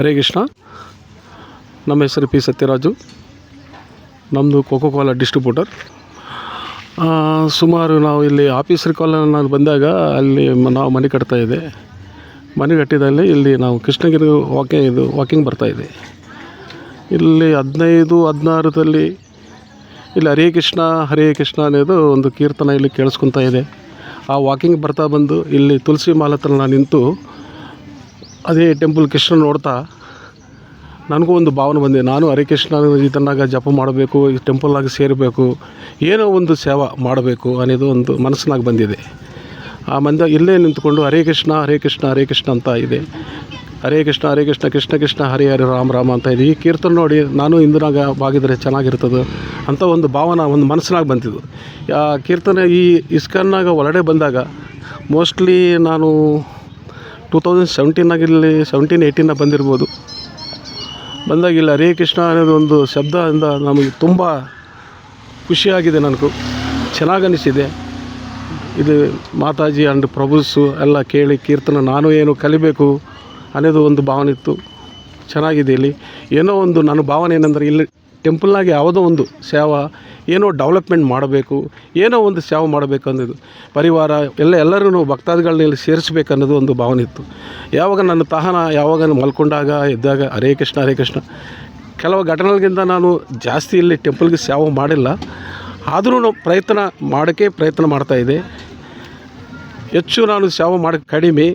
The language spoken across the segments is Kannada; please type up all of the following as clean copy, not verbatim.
ಹರೇ ಕೃಷ್ಣ. ನಮ್ಮ ಹೆಸರು ಪಿ ಸತ್ಯರಾಜು. ನಮ್ಮದು ಕೋಕೋ ಕೋಲಾ ಡಿಸ್ಟ್ರಿಬ್ಯೂಟರ್. ಸುಮಾರು ನಾವು ಇಲ್ಲಿ ಆಫೀಸರ್ ಕಾಲೋನಿ ನಾನು ಬಂದಾಗ ಅಲ್ಲಿ ನಾವು ಮನೆ ಕಟ್ತಾಯಿದ್ದೆ. ಮನೆ ಕಟ್ಟಿದಲ್ಲಿ ಇಲ್ಲಿ ನಾವು ಕೃಷ್ಣಗಿರಿ ವಾಕಿಂಗ್ ಬರ್ತಾಯಿದ್ದೆ. ಇಲ್ಲಿ 15-16ರಲ್ಲಿ ಇಲ್ಲಿ ಹರೇ ಕೃಷ್ಣ ಅನ್ನೋದು ಒಂದು ಕೀರ್ತನ ಇಲ್ಲಿ ಕೇಳಿಸ್ಕೊತಾ ಇದೆ. ಆ ವಾಕಿಂಗ್ ಬರ್ತಾ ಬಂದು ಇಲ್ಲಿ ತುಳಸಿ ಮಾಲ ಹತ್ರ ನಾನು ನಿಂತು ಅದೇ ಟೆಂಪಲ್ ಕೃಷ್ಣ ನೋಡ್ತಾ ನನಗೂ ಒಂದು ಭಾವನೆ ಬಂದಿದೆ. ನಾನು ಹರೇ ಕೃಷ್ಣ ಇದನ್ನಾಗ ಜಪ ಮಾಡಬೇಕು, ಈ ಟೆಂಪಲ್ನಾಗ ಸೇರಬೇಕು, ಏನೋ ಒಂದು ಸೇವೆ ಮಾಡಬೇಕು ಅನ್ನೋದು ಒಂದು ಮನಸ್ಸಿನಾಗ ಬಂದಿದೆ. ಆ ಮಂದಿ ಇಲ್ಲೇ ನಿಂತ್ಕೊಂಡು ಹರೇ ಕೃಷ್ಣ ಅಂತ ಇದೆ. ಹರೇ ಕೃಷ್ಣ ಕೃಷ್ಣ ಕೃಷ್ಣ ಹರೇ ಹರೇ ರಾಮ ರಾಮ ಅಂತ ಇದೆ. ಈ ಕೀರ್ತನೆ ನೋಡಿ ನಾನು ಇಂದಿನಾಗ ಬಾಗಿದ್ರೆ ಚೆನ್ನಾಗಿರ್ತದೆ ಅಂತ ಒಂದು ಭಾವನೆ ಒಂದು ಮನಸ್ಸಿನಾಗ ಬಂತಿದ್ದು. ಆ ಕೀರ್ತನೆ ಈ ಇಸ್ಕಾನ್ನಾಗ ಒಳಗಡೆ ಬಂದಾಗ ಮೋಸ್ಟ್ಲಿ ನಾನು 2017 ಇಲ್ಲಿ 17-18 ಬಂದಿರ್ಬೋದು. ಬಂದಾಗ ಇಲ್ಲಿ ಹರೇ ಕೃಷ್ಣ ಅನ್ನೋದು ಒಂದು ಶಬ್ದದಿಂದ ನಮಗೆ ತುಂಬ ಖುಷಿಯಾಗಿದೆ. ನನಗೂ ಚೆನ್ನಾಗಿ ಅನಿಸಿದೆ. ಇದು ಮಾತಾಜಿ ಆ್ಯಂಡ್ ಪ್ರಭುಸು ಎಲ್ಲ ಕೇಳಿ ಕೀರ್ತನ ನಾನು ಏನು ಕಲಿಬೇಕು ಅನ್ನೋದು ಒಂದು ಭಾವನೆ ಇತ್ತು. ಚೆನ್ನಾಗಿದೆ. ಇಲ್ಲಿ ಏನೋ ಒಂದು ನನ್ನ ಭಾವನೆ ಏನಂದರೆ ಇಲ್ಲಿ ಟೆಂಪಲ್ನಾಗ ಯಾವುದೋ ಒಂದು ಸೇವೆ ಏನೋ ಡೆವಲಪ್ಮೆಂಟ್ ಮಾಡಬೇಕು, ಏನೋ ಒಂದು ಸೇವೆ ಮಾಡಬೇಕು ಅನ್ನೋದು ಪರಿವಾರ ಎಲ್ಲರೂ ಭಕ್ತಾದಿಗಳನ್ನ ಇಲ್ಲಿ ಸೇರಿಸ್ಬೇಕು ಅನ್ನೋದು ಒಂದು ಭಾವನೆ ಇತ್ತು. ಯಾವಾಗ ನನ್ನ ಯಾವಾಗ ಮಲ್ಕೊಂಡಾಗ ಎದ್ದಾಗ ಹರೇ ಕೃಷ್ಣ ಕೆಲವು ಘಟನೆಗಳಿಂದ ನಾನು ಜಾಸ್ತಿ ಇಲ್ಲಿ ಟೆಂಪಲ್ಗೆ ಸೇವೆ ಮಾಡಿಲ್ಲ. ಆದರೂ ಪ್ರಯತ್ನ ಮಾಡ್ತಾಯಿದ್ದೆ. ಹೆಚ್ಚು ನಾನು ಸೇವೆ ಮಾಡೋಕ್ಕೆ ಕಡಿಮೆ.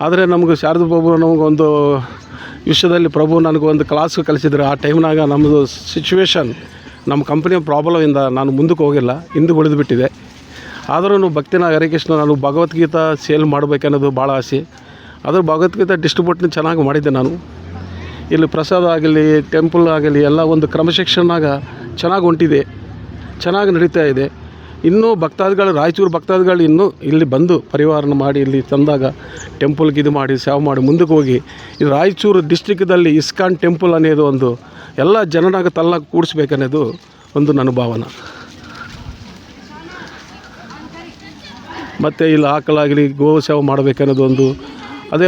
ಆದರೆ ನಮಗೆ ಶಾರದಾ ಪ್ರಭು ನಮಗೊಂದು ವಿಷಯದಲ್ಲಿ ಪ್ರಭು ನನಗೊಂದು ಕ್ಲಾಸ್ ಕಲಿಸಿದ್ರು. ಆ ಟೈಮ್ನಾಗ ನಮ್ಮದು ಸಿಚುವೇಶನ್ ನಮ್ಮ ಕಂಪ್ನಿಯ ಪ್ರಾಬ್ಲಮಿಂದ ನಾನು ಮುಂದಕ್ಕೆ ಹೋಗಿಲ್ಲ, ಹಿಂದೆ ಉಳಿದುಬಿಟ್ಟಿದೆ. ಆದರೂ ಭಕ್ತಿನ ಹರೇ ಕೃಷ್ಣ ನಾನು ಭಗವದ್ಗೀತಾ ಸೇಲ್ ಮಾಡಬೇಕನ್ನೋದು ಭಾಳ ಆಸೆ. ಅದ್ರ ಭಗವದ್ಗೀತಾ ಡಿಸ್ಟ್ರಿಬ್ಯೂಟ್ನ ಚೆನ್ನಾಗಿ ಮಾಡಿದ್ದೆ ನಾನು. ಇಲ್ಲಿ ಪ್ರಸಾದ ಆಗಲಿ, ಟೆಂಪಲ್ ಆಗಲಿ ಎಲ್ಲ ಒಂದು ಕ್ರಮಶಿಕ್ಷಣಾಗ ಚೆನ್ನಾಗಿ ಹೊಂಟಿದೆ, ಚೆನ್ನಾಗಿ ನಡೀತಾ ಇದೆ. ಇನ್ನೂ ರಾಯಚೂರು ಭಕ್ತಾದಿಗಳು ಇನ್ನೂ ಇಲ್ಲಿ ಬಂದು ಪರಿವಾರನ ಮಾಡಿ ಇಲ್ಲಿ ತಂದಾಗ ಟೆಂಪಲ್ಗೆ ಇದು ಮಾಡಿ ಸೇವೆ ಮಾಡಿ ಮುಂದಕ್ಕೆ ಹೋಗಿ ಈ ರಾಯಚೂರು ಡಿಸ್ಟ್ರಿಕ್ದಲ್ಲಿ ಇಸ್ಕಾನ್ ಟೆಂಪಲ್ ಅನ್ನೋದು ಒಂದು ಎಲ್ಲ ಜನನಾಗ ತಲ್ಲಾಗ ಕೂಡಿಸ್ಬೇಕನ್ನೋದು ಒಂದು ನನ್ನ ಭಾವನೆ. ಮತ್ತು ಇಲ್ಲಿ ಆಕಳಾಗಲಿ ಗೋ ಸೇವೆ ಮಾಡಬೇಕನ್ನೋದು ಒಂದು ಅದೇ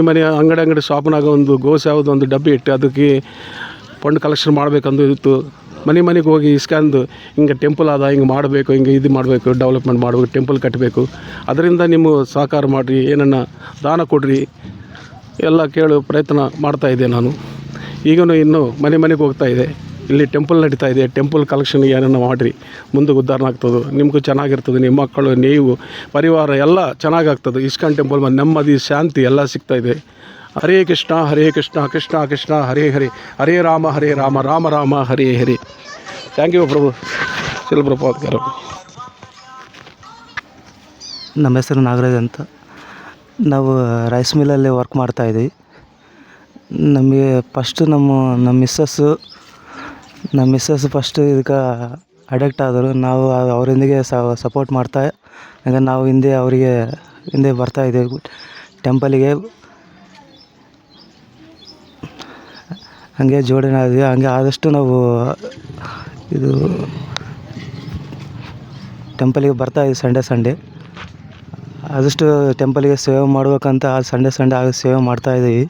ಮನೆ ಅಂಗಡಿ ಶಾಪ್ನಾಗ ಒಂದು ಗೋ ಸೇವೆದು ಒಂದು ಡಬ್ಬಿ ಇಟ್ಟು ಅದಕ್ಕೆ ಫಂಡ್ ಕಲೆಕ್ಷನ್ ಮಾಡಬೇಕಂದು ಇತ್ತು. ಮನೆಗೆ ಹೋಗಿ ಇಸ್ಕಾನ್ದು ಹಿಂಗೆ ಟೆಂಪಲ್ ಅದ, ಹಿಂಗೆ ಮಾಡಬೇಕು, ಹಿಂಗೆ ಇದು ಮಾಡಬೇಕು, ಡೆವಲಪ್ಮೆಂಟ್ ಮಾಡಬೇಕು, ಟೆಂಪಲ್ ಕಟ್ಟಬೇಕು, ಅದರಿಂದ ನಿಮ್ಮ ಸಹಕಾರ ಮಾಡಿರಿ, ಏನನ್ನ ದಾನ ಕೊಡ್ರಿ ಎಲ್ಲ ಕೇಳು ಪ್ರಯತ್ನ ಮಾಡ್ತಾಯಿದ್ದೆ ನಾನು. ಈಗಲೂ ಇನ್ನೂ ಮನೆಗೆ ಹೋಗ್ತಾಯಿದೆ. ಇಲ್ಲಿ ಟೆಂಪಲ್ ನಡೀತಾ ಇದೆ. ಟೆಂಪಲ್ ಕಲೆಕ್ಷನ್ ಏನನ್ನ ಮಾಡಿರಿ, ಮುಂದೆ ಉದ್ಧಾರ ಆಗ್ತದೆ, ನಿಮಗೂ ಚೆನ್ನಾಗಿರ್ತದೆ, ನಿಮ್ಮ ಮಕ್ಕಳು ನೀವು ಪರಿವಾರ ಎಲ್ಲ ಚೆನ್ನಾಗಾಗ್ತದೆ. ಇಸ್ಕಾನ್ ಟೆಂಪಲ್ ನೆಮ್ಮದಿ ಶಾಂತಿ ಎಲ್ಲ ಸಿಗ್ತಾಯಿದೆ. ಹರೇ ಕೃಷ್ಣ ಕೃಷ್ಣ ಕೃಷ್ಣ ಹರೇ ಹರೇ ಹರೇ ರಾಮ ರಾಮ ರಾಮ ಹರೇ ಹರೇ. ಥ್ಯಾಂಕ್ ಯು ಪ್ರಭು. ಶಿಲಪ್ರಭುಪಾದಕರು. ನಮ್ಮ ಹೆಸರು ನಾಗರಾಜ್ ಅಂತ. ನಾವು ರೈಸ್ ಮಿಲ್ಲಲ್ಲಿ ವರ್ಕ್ ಮಾಡ್ತಾಯಿದ್ವಿ. ನಮಗೆ ಫಸ್ಟು ನಮ್ಮ ಮಿಸ್ಸಸ್ಸು ಫಸ್ಟು ಇದಕ್ಕೆ ಅಡಿಕ್ಟ್ ಆದರು. ನಾವು ಅವರೊಂದಿಗೆ ಸಪೋರ್ಟ್ ಮಾಡ್ತಾ ಈಗ ನಾವು ಹಿಂದೆ ಬರ್ತಾಯಿದ್ದೇವೆ ಟೆಂಪಲಿಗೆ. ಹಂಗೆ ಜೋಡಣೆ ಆದ್ವಿ. ಹಂಗೆ ಆದಷ್ಟು ನಾವು ಇದು ಟೆಂಪಲಿಗೆ ಬರ್ತಾಯಿದ್ವಿ ಸಂಡೇ ಆದಷ್ಟು ಟೆಂಪಲಿಗೆ ಸೇವೆ ಮಾಡ್ಬೇಕಂತ ಸಂಡೇ ಸೇವೆ ಮಾಡ್ತಾಯಿದ್ದೀವಿ.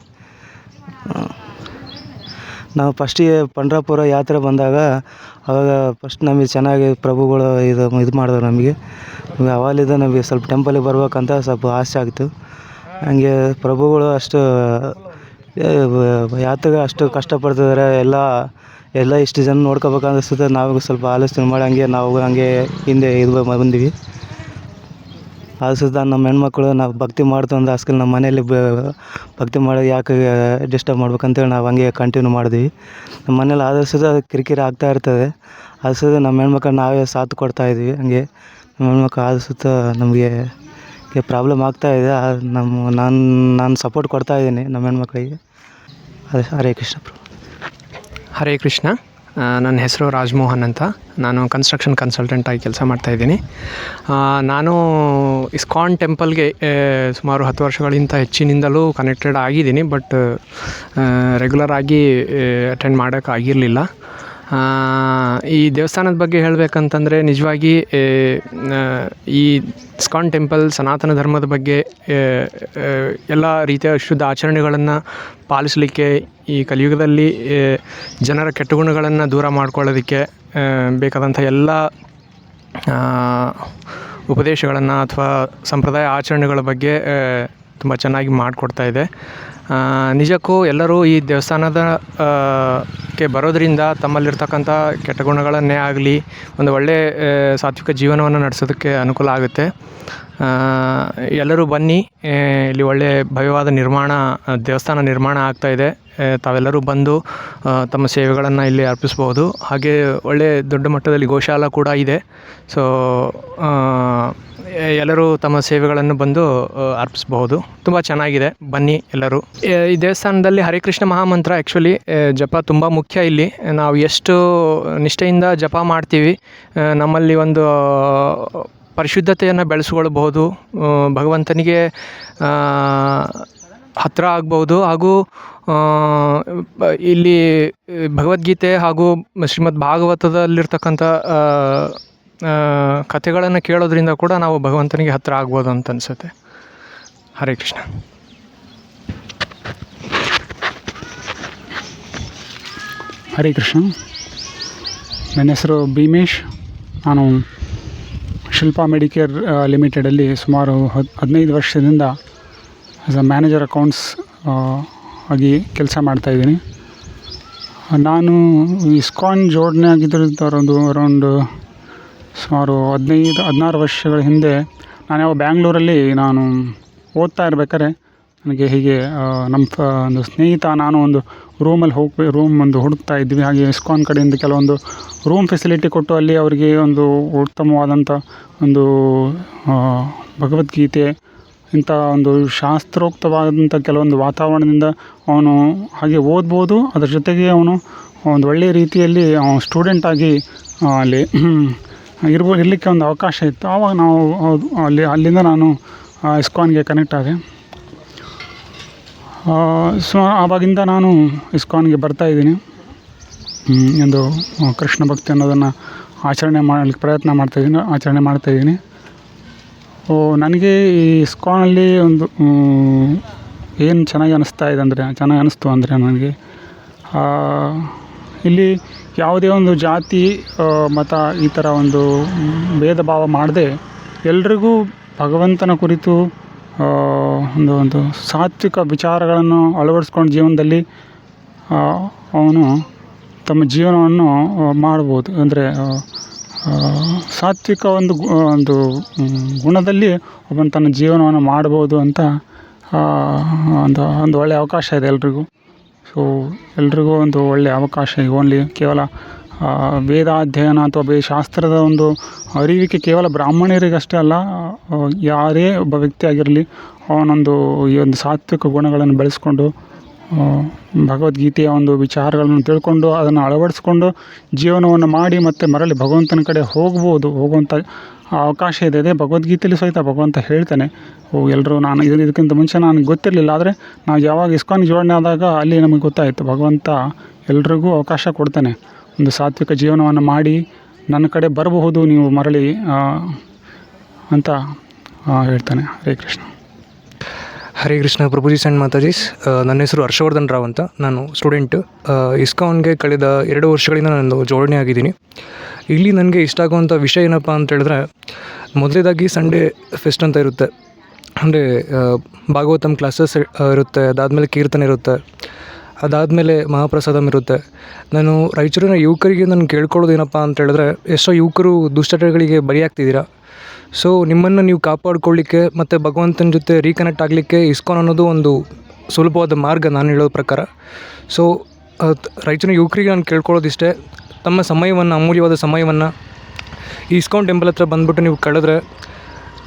ನಾವು ಫಸ್ಟಿಗೆ ಪಂಡ್ರಾಪುರ ಯಾತ್ರೆ ಬಂದಾಗ ಆವಾಗ ಫಸ್ಟ್ ನಮಗೆ ಚೆನ್ನಾಗಿ ಪ್ರಭುಗಳು ಇದು ಮಾಡಿದ್ರು. ನಮಗೆ ಅವಾಗಲಿಂದ ನಮಗೆ ಸ್ವಲ್ಪ ಟೆಂಪಲಿಗೆ ಬರ್ಬೇಕಂತ ಸ್ವಲ್ಪ ಆಸೆ ಆಗ್ತು. ಹಂಗೆ ಪ್ರಭುಗಳು ಅಷ್ಟು ಯಾತ್ರೆಗೆ ಅಷ್ಟು ಕಷ್ಟಪಡ್ತಿದ್ದಾರೆ. ಎಲ್ಲ ಇಷ್ಟು ಜನ ನೋಡ್ಕೋಬೇಕು ಅನಿಸುತ್ತೆ. ನಾವು ಸ್ವಲ್ಪ ಆಲೋಚನೆ ಮಾಡಿ ನಾವು ಹಿಂದೆ ಬಂದ್ವಿ. ಅನಿಸುತ್ತೆ ನಮ್ಮ ಹೆಣ್ಮಕ್ಳು ನಾವು ಭಕ್ತಿ ಮಾಡ್ತು ಅಂದ ಅಸ್ಕಲ್ ನಮ್ಮ ಮನೇಲಿ ಭಕ್ತಿ ಮಾಡೋದು ಯಾಕೆ ಡಿಸ್ಟರ್ಬ್ ಮಾಡ್ಬೇಕಂತೇಳಿ ನಾವು ಹಂಗೆ ಕಂಟಿನ್ಯೂ ಮಾಡಿದ್ವಿ. ನಮ್ಮ ಮನೇಲಿ ಆದಷ್ಟು ಕಿರಿಕಿರಿ ಆಗ್ತಾ ಇರ್ತದೆ. ಅನಿಸುತ್ತೆ ನಮ್ಮ ಹೆಣ್ಮಕ್ಳು ನಾವೇ ಸಾಥ್ ಕೊಡ್ತಾಯಿದ್ವಿ. ಹಂಗೆ ನಮ್ಮ ಹೆಣ್ಮಕ್ಳು ಆದಷ್ಟು ನಮಗೆ ಪ್ರಾಬ್ಲಮ್ ಆಗ್ತಾಯಿದೆ. ನಾನು ಸಪೋರ್ಟ್ ಕೊಡ್ತಾಯಿದ್ದೀನಿ ನಮ್ಮ ಹೆಣ್ಮಕ್ಳಿಗೆ. ಹರೇ ಕೃಷ್ಣ. ಹರೇ ಕೃಷ್ಣ. ನನ್ನ ಹೆಸರು ರಾಜಮೋಹನ್ ಅಂತ. ನಾನು ಕನ್ಸ್ಟ್ರಕ್ಷನ್ ಕನ್ಸಲ್ಟೆಂಟಾಗಿ ಕೆಲಸ ಮಾಡ್ತಾಯಿದ್ದೀನಿ. ನಾನು ಇಸ್ಕಾನ್ ಟೆಂಪಲ್ಗೆ ಸುಮಾರು 10 ವರ್ಷಗಳಿಂದ ಹೆಚ್ಚಿನಿಂದಲೂ ಕನೆಕ್ಟೆಡ್ ಆಗಿದ್ದೀನಿ. ಬಟ್ ರೆಗ್ಯುಲರಾಗಿ ಅಟೆಂಡ್ ಮಾಡೋಕ್ಕಾಗಿರಲಿಲ್ಲ. ಈ ದೇವಸ್ಥಾನದ ಬಗ್ಗೆ ಹೇಳಬೇಕಂತಂದರೆ ನಿಜವಾಗಿ ಈ ಇಸ್ಕಾನ್ ಟೆಂಪಲ್ ಸನಾತನ ಧರ್ಮದ ಬಗ್ಗೆ ಎಲ್ಲ ರೀತಿಯ ಶುದ್ಧ ಆಚರಣೆಗಳನ್ನು ಪಾಲಿಸಲಿಕ್ಕೆ ಈ ಕಲಿಯುಗದಲ್ಲಿ ಜನರ ಕೆಟ್ಟ ಗುಣಗಳನ್ನು ದೂರ ಮಾಡ್ಕೊಳ್ಳೋದಕ್ಕೆ ಬೇಕಾದಂಥ ಎಲ್ಲ ಉಪದೇಶಗಳನ್ನು ಅಥವಾ ಸಂಪ್ರದಾಯ ಆಚರಣೆಗಳ ಬಗ್ಗೆ ತುಂಬ ಚೆನ್ನಾಗಿ ಮಾಡಿಕೊಡ್ತಾ ಇದೆ. ನಿಜಕ್ಕೂ ಎಲ್ಲರೂ ಈ ದೇವಸ್ಥಾನದ ಕ್ಕೆ ಬರೋದರಿಂದ ತಮ್ಮಲ್ಲಿರ್ತಕ್ಕಂಥ ಕೆಟ್ಟ ಗುಣಗಳನ್ನೇ ಆಗಲಿ ಒಂದು ಒಳ್ಳೆಯ ಸಾತ್ವಿಕ ಜೀವನವನ್ನು ನಡೆಸೋದಕ್ಕೆ ಅನುಕೂಲ ಆಗುತ್ತೆ. ಎಲ್ಲರೂ ಬನ್ನಿ, ಇಲ್ಲಿ ಒಳ್ಳೆಯ ಭವ್ಯವಾದ ದೇವಸ್ಥಾನ ನಿರ್ಮಾಣ ಆಗ್ತಾಯಿದೆ. ತಾವೆಲ್ಲರೂ ಬಂದು ತಮ್ಮ ಸೇವೆಗಳನ್ನು ಇಲ್ಲಿ ಅರ್ಪಿಸ್ಬೋದು. ಹಾಗೆ ಒಳ್ಳೆಯ ದೊಡ್ಡ ಮಟ್ಟದಲ್ಲಿ ಗೋಶಾಲ ಕೂಡ ಇದೆ. ಸೊ ಎಲ್ಲರೂ ತಮ್ಮ ಸೇವೆಗಳನ್ನು ಬಂದು ಅರ್ಪಿಸ್ಬಹುದು. ತುಂಬ ಚೆನ್ನಾಗಿದೆ, ಬನ್ನಿ ಎಲ್ಲರೂ. ಈ ದೇವಸ್ಥಾನದಲ್ಲಿ ಹರೇ ಕೃಷ್ಣ ಮಹಾಮಂತ್ರ ಆ್ಯಕ್ಚುಲಿ ಜಪ ತುಂಬ ಮುಖ್ಯ. ಇಲ್ಲಿ ನಾವು ಎಷ್ಟು ನಿಷ್ಠೆಯಿಂದ ಜಪ ಮಾಡ್ತೀವಿ, ನಮ್ಮಲ್ಲಿ ಒಂದು ಪರಿಶುದ್ಧತೆಯನ್ನು ಬೆಳೆಸ್ಕೊಳ್ಬಹುದು, ಭಗವಂತನಿಗೆ ಹತ್ತಿರ ಆಗ್ಬೋದು. ಹಾಗೂ ಇಲ್ಲಿ ಭಗವದ್ಗೀತೆ ಹಾಗೂ ಶ್ರೀಮದ್ ಭಾಗವತದಲ್ಲಿರ್ತಕ್ಕಂಥ ಕಥೆಗಳನ್ನು ಕೇಳೋದ್ರಿಂದ ಕೂಡ ನಾವು ಭಗವಂತನಿಗೆ ಹತ್ತಿರ ಆಗ್ಬೋದು ಅಂತ ಅನಿಸುತ್ತೆ. ಹರೇ ಕೃಷ್ಣ. ಹರೇ ಕೃಷ್ಣ. ನನ್ನ ಹೆಸರು ಭೀಮೇಶ್. ನಾನು ಶಿಲ್ಪಾ ಮೆಡಿಕೇರ್ ಲಿಮಿಟೆಡಲ್ಲಿ ಸುಮಾರು 15 ವರ್ಷದಿಂದ ಆ್ಯಸ್ ಅ ಮ್ಯಾನೇಜರ್ ಅಕೌಂಟ್ಸ್ ಆಗಿ ಕೆಲಸ ಮಾಡ್ತಾಯಿದ್ದೀನಿ. ನಾನು ಇಸ್ಕಾನ್ ಜೋಡಣೆ ಆಗಿದ್ದರಿಂದ ಅರೌಂಡ್ ಸುಮಾರು 15-16 ವರ್ಷಗಳ ಹಿಂದೆ ನಾನು ಬ್ಯಾಂಗ್ಳೂರಲ್ಲಿ ನಾನು ಓದ್ತಾ ಇರ್ಬೇಕಾದ್ರೆ ನನಗೆ ಹೀಗೆ ನಮ್ಮ ಒಂದು ಸ್ನೇಹಿತ ನಾನು ಒಂದು ರೂಮ್ ಒಂದು ಹುಡುಕ್ತಾ ಇದ್ವಿ. ಹಾಗೆ ಇಸ್ಕಾನ್ ಕಡೆಯಿಂದ ಕೆಲವೊಂದು ರೂಮ್ ಫೆಸಿಲಿಟಿ ಕೊಟ್ಟು ಅಲ್ಲಿ ಅವರಿಗೆ ಒಂದು ಉತ್ತಮವಾದಂಥ ಒಂದು ಭಗವದ್ಗೀತೆ ಇಂಥ ಒಂದು ಶಾಸ್ತ್ರೋಕ್ತವಾದಂಥ ಕೆಲವೊಂದು ವಾತಾವರಣದಿಂದ ಅವನು ಹಾಗೆ ಓದ್ಬೋದು. ಅದ್ರ ಜೊತೆಗೆ ಅವನು ಒಂದು ಒಳ್ಳೆಯ ರೀತಿಯಲ್ಲಿ ಸ್ಟೂಡೆಂಟಾಗಿ ಅಲ್ಲಿ ಇರಲಿಕ್ಕೆ ಒಂದು ಅವಕಾಶ ಇತ್ತು. ಆವಾಗ ನಾವು ಅಲ್ಲಿಂದ ನಾನು ಇಸ್ಕಾನ್ಗೆ ಕನೆಕ್ಟ್ ಆದೆ. ಸೊ ಆವಾಗಿಂದ ನಾನು ಇಸ್ಕಾನ್ಗೆ ಬರ್ತಾಯಿದ್ದೀನಿ. ಒಂದು ಕೃಷ್ಣ ಭಕ್ತಿ ಅನ್ನೋದನ್ನು ಆಚರಣೆ ಮಾಡ್ತಾಯಿದ್ದೀನಿ. ನನಗೆ ಈ ಇಸ್ಕಾನಲ್ಲಿ ಒಂದು ಏನು ಚೆನ್ನಾಗಿ ಅನ್ನಿಸ್ತು ಅಂದರೆ ನನಗೆ ಇಲ್ಲಿ ಯಾವುದೇ ಒಂದು ಜಾತಿ ಮತ ಈ ಥರ ಒಂದು ಭೇದ ಭಾವ ಮಾಡದೆ ಎಲ್ರಿಗೂ ಭಗವಂತನ ಕುರಿತು ಒಂದು ಸಾತ್ವಿಕ ವಿಚಾರಗಳನ್ನು ಅಳವಡಿಸ್ಕೊಂಡು ಜೀವನದಲ್ಲಿ ಅವನು ತಮ್ಮ ಜೀವನವನ್ನು ಮಾಡ್ಬೋದು. ಅಂದರೆ ಸಾತ್ವಿಕ ಒಂದು ಗುಣದಲ್ಲಿ ಒಬ್ಬನು ತನ್ನ ಜೀವನವನ್ನು ಮಾಡ್ಬೋದು ಅಂತ ಒಂದು ಒಳ್ಳೆಯ ಅವಕಾಶ ಇದೆ ಎಲ್ರಿಗೂ. ಸೊ ಎಲ್ರಿಗೂ ಒಂದು ಒಳ್ಳೆಯ ಅವಕಾಶ. ಓನ್ಲಿ ಕೇವಲ ವೇದಾಧ್ಯಯನ ಅಥವಾ ಶಾಸ್ತ್ರದ ಒಂದು ಅರಿವಿಕೆ ಕೇವಲ ಬ್ರಾಹ್ಮಣರಿಗಷ್ಟೇ ಅಲ್ಲ, ಯಾರೇ ಒಬ್ಬ ವ್ಯಕ್ತಿ ಆಗಿರಲಿ ಈ ಒಂದು ಸಾತ್ವಿಕ ಗುಣಗಳನ್ನು ಬೆಳೆಸ್ಕೊಂಡು ಭಗವದ್ಗೀತೆಯ ಒಂದು ವಿಚಾರಗಳನ್ನು ತಿಳ್ಕೊಂಡು ಅದನ್ನು ಅಳವಡಿಸ್ಕೊಂಡು ಜೀವನವನ್ನು ಮಾಡಿ ಮತ್ತು ಮರಳಿ ಭಗವಂತನ ಕಡೆ ಹೋಗುವಂಥ ಅವಕಾಶ ಇದೆ. ಭಗವದ್ಗೀತೆಯಲ್ಲಿ ಸಹಿತ ಭಗವಂತ ಹೇಳ್ತಾನೆ. ಎಲ್ಲರೂ ನಾನು ಇದಕ್ಕಿಂತ ಮುಂಚೆ ನನಗೆ ಗೊತ್ತಿರಲಿಲ್ಲ, ಆದರೆ ನಾವು ಯಾವಾಗ ಇಸ್ಕಾನ್ ಜೋಡಣೆ ಆದಾಗ ಅಲ್ಲಿ ನಮಗೆ ಗೊತ್ತಾಯಿತು ಭಗವಂತ ಎಲ್ರಿಗೂ ಅವಕಾಶ ಕೊಡ್ತಾನೆ. ಒಂದು ಸಾತ್ವಿಕ ಜೀವನವನ್ನು ಮಾಡಿ ನನ್ನ ಕಡೆ ಬರಬಹುದು ನೀವು ಮರಳಿ ಅಂತ ಹೇಳ್ತಾನೆ. ಹರೇ ಕೃಷ್ಣ. ಹರೇ ಕೃಷ್ಣ. ಪ್ರಭುಜಿ ಆ್ಯಂಡ್ ಮಾತಾಜೀಸ್. ನನ್ನ ಹೆಸರು ಹರ್ಷವರ್ಧನ್ ರಾವ್ ಅಂತ. ನಾನು ಸ್ಟೂಡೆಂಟು. ಇಸ್ಕಾನ್ಗೆ ಕಳೆದ 2 ವರ್ಷಗಳಿಂದ ನಾನು ಜೋಡಣೆ ಆಗಿದ್ದೀನಿ. ಇಲ್ಲಿ ನನಗೆ ಇಷ್ಟ ಆಗುವಂಥ ವಿಷಯ ಏನಪ್ಪ ಅಂತ ಹೇಳಿದ್ರೆ, ಮೊದಲೇದಾಗಿ ಸಂಡೇ ಫೆಸ್ಟ್ ಅಂತ ಇರುತ್ತೆ. ಅಂದರೆ ಭಾಗವತಮ್ ಕ್ಲಾಸಸ್ ಇರುತ್ತೆ, ಅದಾದಮೇಲೆ ಕೀರ್ತನೆ ಇರುತ್ತೆ, ಅದಾದಮೇಲೆ ಮಹಾಪ್ರಸಾದಮ್ ಇರುತ್ತೆ. ನಾನು ರಾಯಚೂರಿನ ಯುವಕರಿಗೆ ನಾನು ಕೇಳ್ಕೊಳ್ಳೋದು ಏನಪ್ಪ ಅಂತ ಹೇಳಿದ್ರೆ, ಎಷ್ಟೋ ಯುವಕರು ದುಶ್ಚಟಗಳಿಗೆ ಬಲಿಯಾಗ್ತಿದ್ದೀರಾ. ಸೊ ನಿಮ್ಮನ್ನು ನೀವು ಕಾಪಾಡ್ಕೊಳ್ಳಿಕ್ಕೆ ಮತ್ತು ಭಗವಂತನ ಜೊತೆ ರೀಕನೆಕ್ಟ್ ಆಗಲಿಕ್ಕೆ ಇಸ್ಕಾನ್ ಅನ್ನೋದು ಒಂದು ಸುಲಭವಾದ ಮಾರ್ಗ ನಾನು ಹೇಳೋ ಪ್ರಕಾರ. ಸೊ ರಾಯಚೂರಿನ ಯುವಕರಿಗೆ ನಾನು ಕೇಳ್ಕೊಳ್ಳೋದಿಷ್ಟೇ, ತಮ್ಮ ಅಮೂಲ್ಯವಾದ ಸಮಯವನ್ನು ಈ ಇಸ್ಕಾನ್ ಟೆಂಪಲ್ ಹತ್ರ ಬಂದುಬಿಟ್ಟು ನೀವು ಕಳೆದ್ರೆ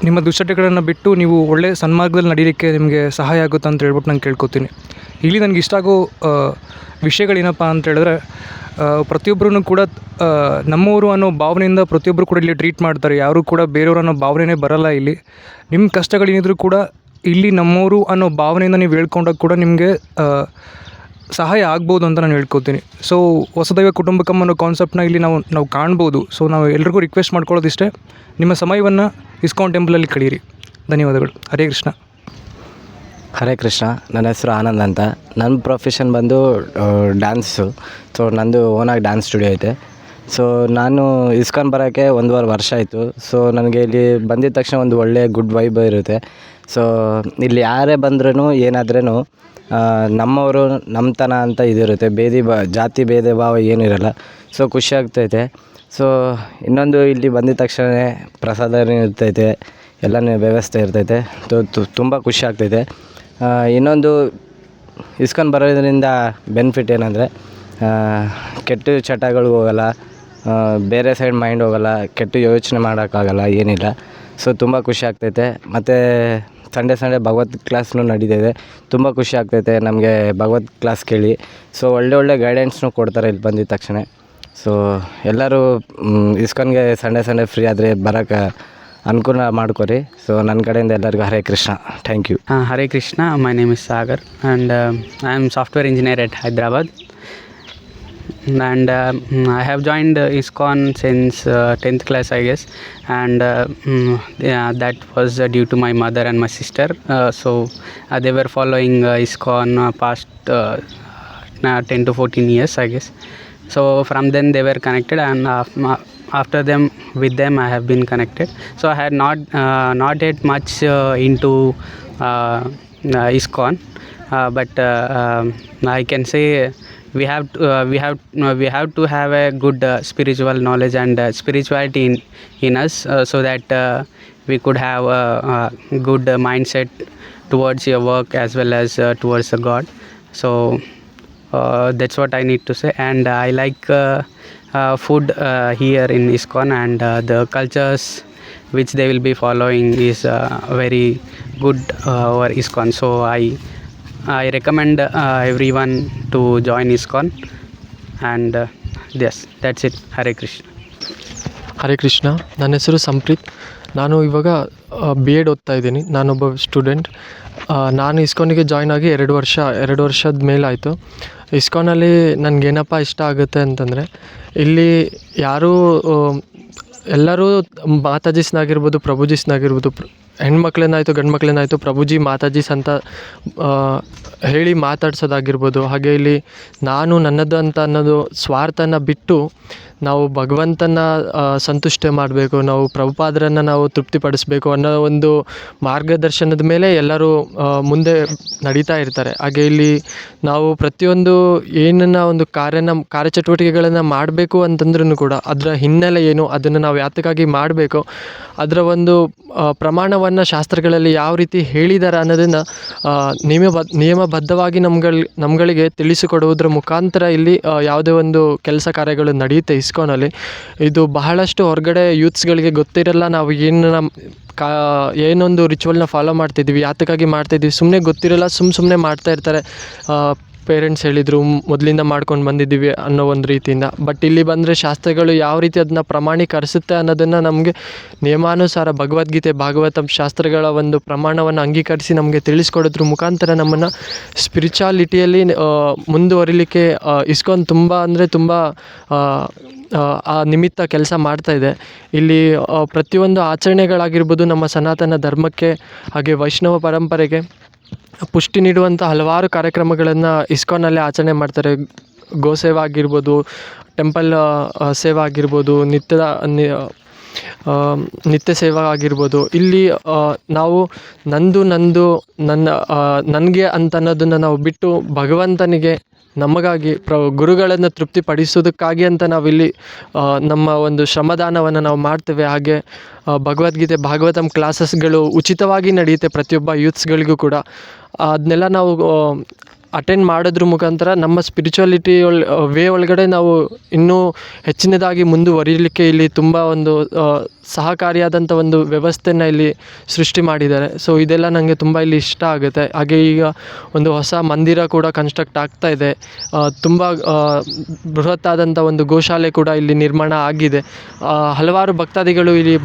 ನಿಮ್ಮ ದುಶ್ಚಟಗಳನ್ನು ಬಿಟ್ಟು ನೀವು ಒಳ್ಳೆಯ ಸನ್ಮಾರ್ಗದಲ್ಲಿ ನಡೀಲಿಕ್ಕೆ ನಿಮಗೆ ಸಹಾಯ ಆಗುತ್ತೆ ಅಂತ ಹೇಳ್ಬಿಟ್ಟು ನಾನು ಕೇಳ್ಕೊತೀನಿ. ಇಲ್ಲಿ ನನಗೆ ಇಷ್ಟ ಆಗೋ ವಿಷಯಗಳೇನಪ್ಪ ಅಂತ ಹೇಳಿದ್ರೆ, ಪ್ರತಿಯೊಬ್ಬರೂ ಕೂಡ ನಮ್ಮವರು ಅನ್ನೋ ಭಾವನೆಯಿಂದ ಪ್ರತಿಯೊಬ್ಬರು ಕೂಡ ಇಲ್ಲಿ ಟ್ರೀಟ್ ಮಾಡ್ತಾರೆ. ಯಾರೂ ಕೂಡ ಬೇರೆಯವರು ಅನ್ನೋ ಭಾವನೆಯೇ ಬರಲ್ಲ ಇಲ್ಲಿ. ನಿಮ್ಮ ಕಷ್ಟಗಳೇನಿದ್ರೂ ಕೂಡ ಇಲ್ಲಿ ನಮ್ಮವರು ಅನ್ನೋ ಭಾವನೆಯಿಂದ ನೀವು ಹೇಳ್ಕೊಂಡಾಗ ಕೂಡ ನಿಮಗೆ ಸಹಾಯ ಆಗ್ಬೋದು ಅಂತ ನಾನು ಹೇಳ್ಕೊತೀನಿ. ಸೊ ವಸುದೈವ ಕುಟುಂಬಕಂ ಅನ್ನೋ ಕಾನ್ಸೆಪ್ಟ್ನ ಇಲ್ಲಿ ನಾವು ಕಾಣ್ಬೋದು. ಸೊ ನಾವು ಎಲ್ರಿಗೂ ರಿಕ್ವೆಸ್ಟ್ ಮಾಡ್ಕೊಳ್ಳೋದಿಷ್ಟೇ, ನಿಮ್ಮ ಸಮಯವನ್ನು ಇಸ್ಕಾನ್ ಟೆಂಪಲಲ್ಲಿ ಕಳೀರಿ. ಧನ್ಯವಾದಗಳು. ಹರೇ ಕೃಷ್ಣ. ಹರೇ ಕೃಷ್ಣ. ನನ್ನ ಹೆಸರು ಆನಂದ್ ಅಂತ. ನನ್ನ ಪ್ರೊಫೆಷನ್ ಬಂದು ಡ್ಯಾನ್ಸು. ಸೊ ನಂದು ಓನಾಗಿ ಡ್ಯಾನ್ಸ್ ಸ್ಟುಡಿಯೋ ಐತೆ. ಸೊ ನಾನು ಇಸ್ಕಾನ್ ಬರೋಕ್ಕೆ 1.5 ವರ್ಷ ಆಯಿತು. ಸೊ ನನಗೆ ಇಲ್ಲಿ ಬಂದಿದ ತಕ್ಷಣ ಒಂದು ಒಳ್ಳೆಯ ಗುಡ್ ವೈಬ್ ಇರುತ್ತೆ. ಸೊ ಇಲ್ಲಿ ಯಾರೇ ಬಂದ್ರೂ ಏನಾದ್ರೂ ನಮ್ಮವರು ನಮ್ಮತನ ಅಂತ ಇದಿರುತ್ತೆ. ಜಾತಿ ಭೇದ ಭಾವ ಏನೂ ಇರೋಲ್ಲ. ಸೊ ಖುಷಿ ಆಗ್ತೈತೆ. ಸೊ ಇನ್ನೊಂದು ಇಲ್ಲಿ ಬಂದಿದ ತಕ್ಷಣ ಪ್ರಸಾದ ಇರ್ತೈತೆ, ಎಲ್ಲನೂ ವ್ಯವಸ್ಥೆ ಇರ್ತೈತೆ. ತುಂಬ ಖುಷಿ ಆಗ್ತೈತೆ. ಇನ್ನೊಂದು ಇಸ್ಕಾನ್ ಬರೋದ್ರಿಂದ ಬೆನಿಫಿಟ್ ಏನಂದರೆ ಕೆಟ್ಟ ಚಟಗಳು ಹೋಗಲ್ಲ, ಬೇರೆ ಸೈಡ್ ಮೈಂಡ್ ಹೋಗಲ್ಲ, ಕೆಟ್ಟ ಯೋಚನೆ ಮಾಡೋಕ್ಕಾಗಲ್ಲ, ಏನಿಲ್ಲ. ಸೊ ತುಂಬ ಖುಷಿ ಆಗ್ತೈತೆ. ಮತ್ತು ಸಂಡೇ ಭಗವತ್ ಕ್ಲಾಸ್ನೂ ನಡೀತಿದೆ. ತುಂಬ ಖುಷಿ ಆಗ್ತೈತೆ ನಮಗೆ ಭಗವತ್ ಕ್ಲಾಸ್ ಕೇಳಿ. ಸೊ ಒಳ್ಳೆ ಗೈಡೆನ್ಸ್ನೂ ಕೊಡ್ತಾರೆ ಇಲ್ಲಿ ಬಂದಿದ ತಕ್ಷಣ. ಸೊ ಎಲ್ಲರೂ ಇಸ್ಕಾನ್ಗೆ ಸಂಡೇ ಫ್ರೀ ಆದರೆ ಬರೋಕ್ಕೆ ಅನುಕೂಲ ಮಾಡ್ಕೊರಿ. ಸೊ ನನ್ನ ಕಡೆಯಿಂದ ಎಲ್ಲರಿಗೂ Hare Krishna. Thank you. Hare Krishna, my name is Sagar and I am software engineer at Hyderabad, and I have joined ISKCON since 10th class, I guess, and that was due to my mother and my sister. So they were following ISKCON past 10 to 14 years, I guess. So from then they were connected, and after with them I have been connected. So I had not yet much into ISKCON, but I can say we have to have a good spiritual knowledge and spirituality in us, so that we could have a good mindset towards your work as well as towards the God. So that's what I need to say. And I like food here in ISKCON, and the cultures which they will be following is very good over ISKCON. So I recommend everyone to join ISKCON, and yes, that's it. Hare Krishna. Hare Krishna. ನನ್ನ ಹೆಸರು ಸಂಪ್ರೀತ್. ನಾನು ಇವಾಗ B.Ed ಓದ್ತಾ ಇದ್ದೀನಿ. ನಾನೊಬ್ಬ ಸ್ಟೂಡೆಂಟ್. ನಾನು ಇಸ್ಕಾನಿಗೆ ಜಾಯ್ನ್ ಆಗಿ 2 ವರ್ಷದ ಮೇಲಾಯಿತು. ಇಸ್ಕಾನಲ್ಲಿ ನನಗೇನಪ್ಪ ಇಷ್ಟ ಆಗುತ್ತೆ ಅಂತಂದರೆ, ಇಲ್ಲಿ ಎಲ್ಲರೂ ಮಾತಾಜಿಸ್ನಾಗಿರ್ಬೋದು, ಪ್ರಭುಜಿಸ್ನಾಗಿರ್ಬೋದು, ಹೆಣ್ಮಕ್ಳೇನಾಯಿತು ಗಂಡು ಮಕ್ಳೇನಾಯಿತು ಪ್ರಭುಜಿ ಮಾತಾಜೀಸ್ ಅಂತ ಹೇಳಿ ಮಾತಾಡ್ಸೋದಾಗಿರ್ಬೋದು. ಹಾಗೆ ಇಲ್ಲಿ ನಾನು ನನ್ನದು ಅಂತ ಅನ್ನೋದು ಸ್ವಾರ್ಥನ ಬಿಟ್ಟು ನಾವು ಭಗವಂತನ ಸಂತುಷ್ಟ ಮಾಡಬೇಕು, ನಾವು ಪ್ರಭುಪಾದರನ್ನು ನಾವು ತೃಪ್ತಿಪಡಿಸಬೇಕು ಅನ್ನೋ ಒಂದು ಮಾರ್ಗದರ್ಶನದ ಮೇಲೆ ಎಲ್ಲರೂ ಮುಂದೆ ನಡೀತಾ ಇರ್ತಾರೆ. ಹಾಗೆ ಇಲ್ಲಿ ನಾವು ಪ್ರತಿಯೊಂದು ಏನನ್ನ ಒಂದು ಕಾರ್ಯಚಟುವಟಿಕೆಗಳನ್ನು ಮಾಡಬೇಕು ಅಂತಂದ್ರೂ ಕೂಡ ಅದರ ಹಿನ್ನೆಲೆ ಏನು, ಅದನ್ನು ನಾವು ಯಾತಕ್ಕಾಗಿ ಮಾಡಬೇಕು, ಅದರ ಒಂದು ಪ್ರಮಾಣವನ್ನು ಶಾಸ್ತ್ರಗಳಲ್ಲಿ ಯಾವ ರೀತಿ ಹೇಳಿದ್ದಾರೆ ಅನ್ನೋದನ್ನು ನಿಯಮಬದ್ಧವಾಗಿ ನಮ್ಗಳಿಗೆ ತಿಳಿಸಿಕೊಡುವುದರ ಮುಖಾಂತರ ಇಲ್ಲಿ ಯಾವುದೇ ಒಂದು ಕೆಲಸ ಕಾರ್ಯಗಳು ನಡೆಯುತ್ತೆ ಇಸ್ಕಾನಲ್ಲಿ. ಇದು ಬಹಳಷ್ಟು ಹೊರಗಡೆ ಯೂತ್ಸ್ಗಳಿಗೆ ಗೊತ್ತಿರಲ್ಲ. ನಾವು ಏನೊಂದು ರಿಚುವಲ್ನ ಫಾಲೋ ಮಾಡ್ತಿದ್ವಿ, ಯಾತಕ್ಕಾಗಿ ಮಾಡ್ತಿದ್ವಿ ಸುಮ್ಮನೆ ಗೊತ್ತಿರಲ್ಲ. ಸುಮ್ಮನೆ ಮಾಡ್ತಾ ಇರ್ತಾರೆ. ಪೇರೆಂಟ್ಸ್ ಹೇಳಿದರು, ಮೊದಲಿಂದ ಮಾಡ್ಕೊಂಡು ಬಂದಿದ್ದೀವಿ ಅನ್ನೋ ಒಂದು ರೀತಿಯಿಂದ. ಬಟ್ ಇಲ್ಲಿ ಬಂದರೆ ಶಾಸ್ತ್ರಗಳು ಯಾವ ರೀತಿ ಅದನ್ನ ಪ್ರಮಾಣೀಕರಿಸುತ್ತೆ ಅನ್ನೋದನ್ನು ನಮಗೆ ನಿಯಮಾನುಸಾರ ಭಗವದ್ಗೀತೆ, ಭಾಗವತಂ ಶಾಸ್ತ್ರಗಳ ಒಂದು ಪ್ರಮಾಣವನ್ನು ಅಂಗೀಕರಿಸಿ ನಮಗೆ ತಿಳಿಸ್ಕೊಡೋದ್ರ ಮುಖಾಂತರ ನಮ್ಮನ್ನು ಸ್ಪಿರಿಚುಯಾಲಿಟಿಯಲ್ಲಿ ಮುಂದುವರಿಲಿಕ್ಕೆ ಇಸ್ಕಾನ್ ತುಂಬ ಆ ನಿಮಿತ್ತ ಕೆಲಸ ಮಾಡ್ತಾಯಿದೆ. ಇಲ್ಲಿ ಪ್ರತಿಯೊಂದು ಆಚರಣೆಗಳಾಗಿರ್ಬೋದು ನಮ್ಮ ಸನಾತನ ಧರ್ಮಕ್ಕೆ ಹಾಗೆ ವೈಷ್ಣವ ಪರಂಪರೆಗೆ ಪುಷ್ಟಿ ನೀಡುವಂಥ ಹಲವಾರು ಕಾರ್ಯಕ್ರಮಗಳನ್ನು ಇಸ್ಕಾನಲ್ಲೇ ಆಚರಣೆ ಮಾಡ್ತಾರೆ. ಗೋಸೇವಾ ಆಗಿರ್ಬೋದು, ಟೆಂಪಲ್ ಸೇವಾ ಆಗಿರ್ಬೋದು, ನಿತ್ಯ ಸೇವಾ ಆಗಿರ್ಬೋದು. ಇಲ್ಲಿ ನಾವು ನನಗೆ ಅಂತ ಅನ್ನೋದನ್ನು ನಾವು ಬಿಟ್ಟು ಭಗವಂತನಿಗೆ ನಮಗಾಗಿ ಗುರುಗಳನ್ನು ತೃಪ್ತಿಪಡಿಸೋದಕ್ಕಾಗಿ ಅಂತ ನಾವಿಲ್ಲಿ ನಮ್ಮ ಒಂದು ಶ್ರಮದಾನವನ್ನು ನಾವು ಮಾಡ್ತೇವೆ. ಹಾಗೆ ಭಗವದ್ಗೀತೆ, ಭಾಗವತಂ ಕ್ಲಾಸಸ್ಗಳು ಉಚಿತವಾಗಿ ನಡೆಯುತ್ತೆ ಪ್ರತಿಯೊಬ್ಬ ಯೂತ್ಸ್ಗಳಿಗೂ ಕೂಡ. ಅದನ್ನೆಲ್ಲ ನಾವು ಅಟೆಂಡ್ ಮಾಡೋದ್ರ ಮುಖಾಂತರ ನಮ್ಮ ಸ್ಪಿರಿಚುಯಾಲಿಟಿ ವೇ ಒಳಗಡೆ ನಾವು ಇನ್ನೂ ಹೆಚ್ಚಿನದಾಗಿ ಮುಂದುವರಿಲಿಕ್ಕೆ ಇಲ್ಲಿ ತುಂಬ ಒಂದು ಸಹಕಾರಿಯಾದಂಥ ಒಂದು ವ್ಯವಸ್ಥೆನ ಇಲ್ಲಿ ಸೃಷ್ಟಿ ಮಾಡಿದ್ದಾರೆ. ಸೊ ಇದೆಲ್ಲ ನನಗೆ ತುಂಬ ಇಲ್ಲಿ ಇಷ್ಟ ಆಗುತ್ತೆ. ಹಾಗೆ ಈಗ ಒಂದು ಹೊಸ ಮಂದಿರ ಕೂಡ ಕನ್ಸ್ಟ್ರಕ್ಟ್ ಆಗ್ತಾ ಇದೆ. ತುಂಬ ಬೃಹತ್ತಾದಂಥ ಒಂದು ಗೋಶಾಲೆ ಕೂಡ ಇಲ್ಲಿ ನಿರ್ಮಾಣ ಆಗಿದೆ. ಹಲವಾರು ಭಕ್ತಾದಿಗಳು ಇಲ್ಲಿ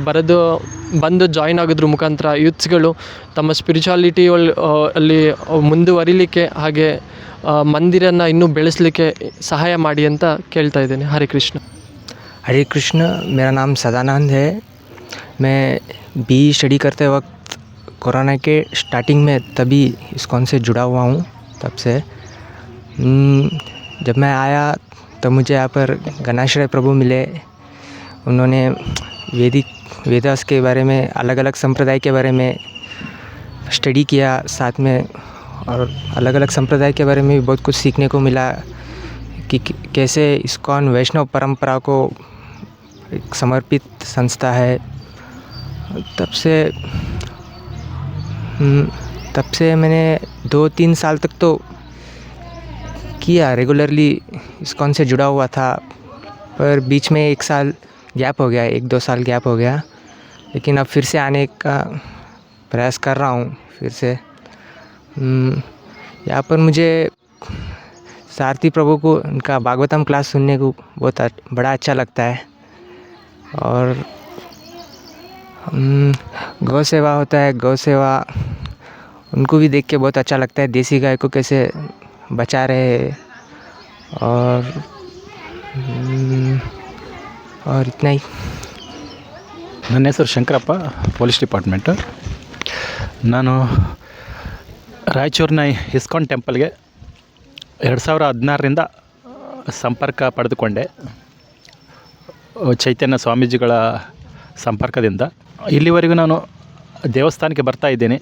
ಬಂದು ಜಾಯ್ನ್ ಆಗೋದ್ರ ಮುಖಾಂತರ ಯೂತ್ಸ್ಗಳು ತಮ್ಮ ಸ್ಪಿರಿಚುಯಾಲಿಟಿ ಅಲ್ಲಿ ಮುಂದುವರಿಲಿಕ್ಕೆ ಹಾಗೆ ಮಂದಿರನ ಇನ್ನೂ ಬೆಳೆಸಲಿಕ್ಕೆ ಸಹಾಯ ಮಾಡಿ ಅಂತ ಕೇಳ್ತಾ ಇದ್ದೇನೆ. ಹರೇ ಕೃಷ್ಣ. हरे कृष्ण, मेरा नाम सदानंद है. मैं बी स्टडी करते वक्त कोरोना के स्टार्टिंग में तभी इस्कॉन से जुड़ा हुआ हूँ. तब से जब मैं आया तो मुझे यहाँ पर गणाश्रय प्रभु मिले. उन्होंने वेदास के बारे में, अलग अलग संप्रदाय के बारे में स्टडी किया साथ में, और अलग अलग संप्रदाय के बारे में भी बहुत कुछ सीखने को मिला कि कैसे इस्कॉन वैष्णव परंपरा को एक समर्पित संस्था है. तब से मैंने 2-3 साल तक तो किया, रेगुलरली इस्कॉन से जुड़ा हुआ था. पर बीच में 1 साल गैप हो गया, 1-2 साल गैप हो गया. लेकिन अब फिर से आने का प्रयास कर रहा हूँ फिर से. यहाँ पर मुझे सारथी प्रभु को उनका भागवतम क्लास सुनने को बहुत बड़ा अच्छा लगता है. और गौ सेवा होता है, गौ सेवा उनको भी देख के बहुत अच्छा लगता है. देसी गाय को कैसे बचा रहे हैं. और इतना ही. ನನ್ನ ಹೆಸರು ಶಂಕರಪ್ಪ, ಪೊಲೀಸ್ ಡಿಪಾರ್ಟ್ಮೆಂಟು. ನಾನು ರಾಯಚೂರಿನ ಇಸ್ಕಾನ್ ಟೆಂಪಲ್ಗೆ 2016ರಿಂದ ಸಂಪರ್ಕ ಪಡೆದುಕೊಂಡೆ, ಚೈತನ್ಯ ಸ್ವಾಮೀಜಿಗಳ ಸಂಪರ್ಕದಿಂದ. ಇಲ್ಲಿವರೆಗೂ ನಾನು ದೇವಸ್ಥಾನಕ್ಕೆ ಬರ್ತಾ ಇದ್ದೇನೆ,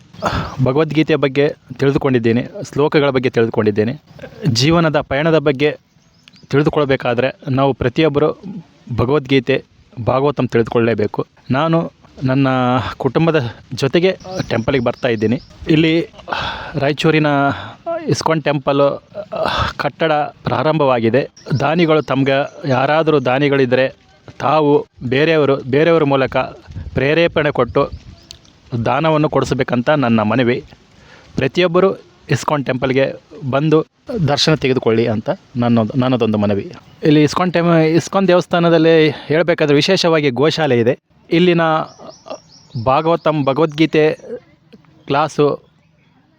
ಭಗವದ್ಗೀತೆಯ ಬಗ್ಗೆ ತಿಳಿದುಕೊಂಡಿದ್ದೇನೆ, ಶ್ಲೋಕಗಳ ಬಗ್ಗೆ ತಿಳಿದುಕೊಂಡಿದ್ದೇನೆ. ಜೀವನದ ಪಯಣದ ಬಗ್ಗೆ ತಿಳಿದುಕೊಳ್ಬೇಕಾದ್ರೆ ನಾವು ಪ್ರತಿಯೊಬ್ಬರು ಭಗವದ್ಗೀತೆ, ಭಾಗವತಂ ತಿಳಿದುಕೊಳ್ಳಲೇಬೇಕು. ನಾನು ನನ್ನ ಕುಟುಂಬದ ಜೊತೆಗೆ ಟೆಂಪಲಿಗೆ ಬರ್ತಾ ಇದ್ದೀನಿ. ಇಲ್ಲಿ ರಾಯಚೂರಿನ ಇಸ್ಕಾನ್ ಟೆಂಪಲ್ ಕಟ್ಟಡ ಪ್ರಾರಂಭವಾಗಿದೆ. ದಾನಿಗಳು, ತಮ್ಗೆ ಯಾರಾದರೂ ದಾನಿಗಳಿದ್ದರೆ ತಾವು ಬೇರೆಯವರ ಮೂಲಕ ಪ್ರೇರೇಪಣೆ ಕೊಟ್ಟು ದಾನವನ್ನು ಕೊಡಿಸಬೇಕಂತ ನನ್ನ ಮನವಿ. ಪ್ರತಿಯೊಬ್ಬರು ಇಸ್ಕಾನ್ ಟೆಂಪಲ್ಗೆ ಬಂದು ದರ್ಶನ ತೆಗೆದುಕೊಳ್ಳಿ ಅಂತ ನನ್ನದೊಂದು ಮನವಿ. ಇಲ್ಲಿ ಇಸ್ಕಾನ್ ದೇವಸ್ಥಾನದಲ್ಲಿ ಹೇಳಬೇಕಾದ್ರೆ ವಿಶೇಷವಾಗಿ ಗೋಶಾಲೆ ಇದೆ. ಇಲ್ಲಿನ ಭಗವದ್ಗೀತೆ ಕ್ಲಾಸು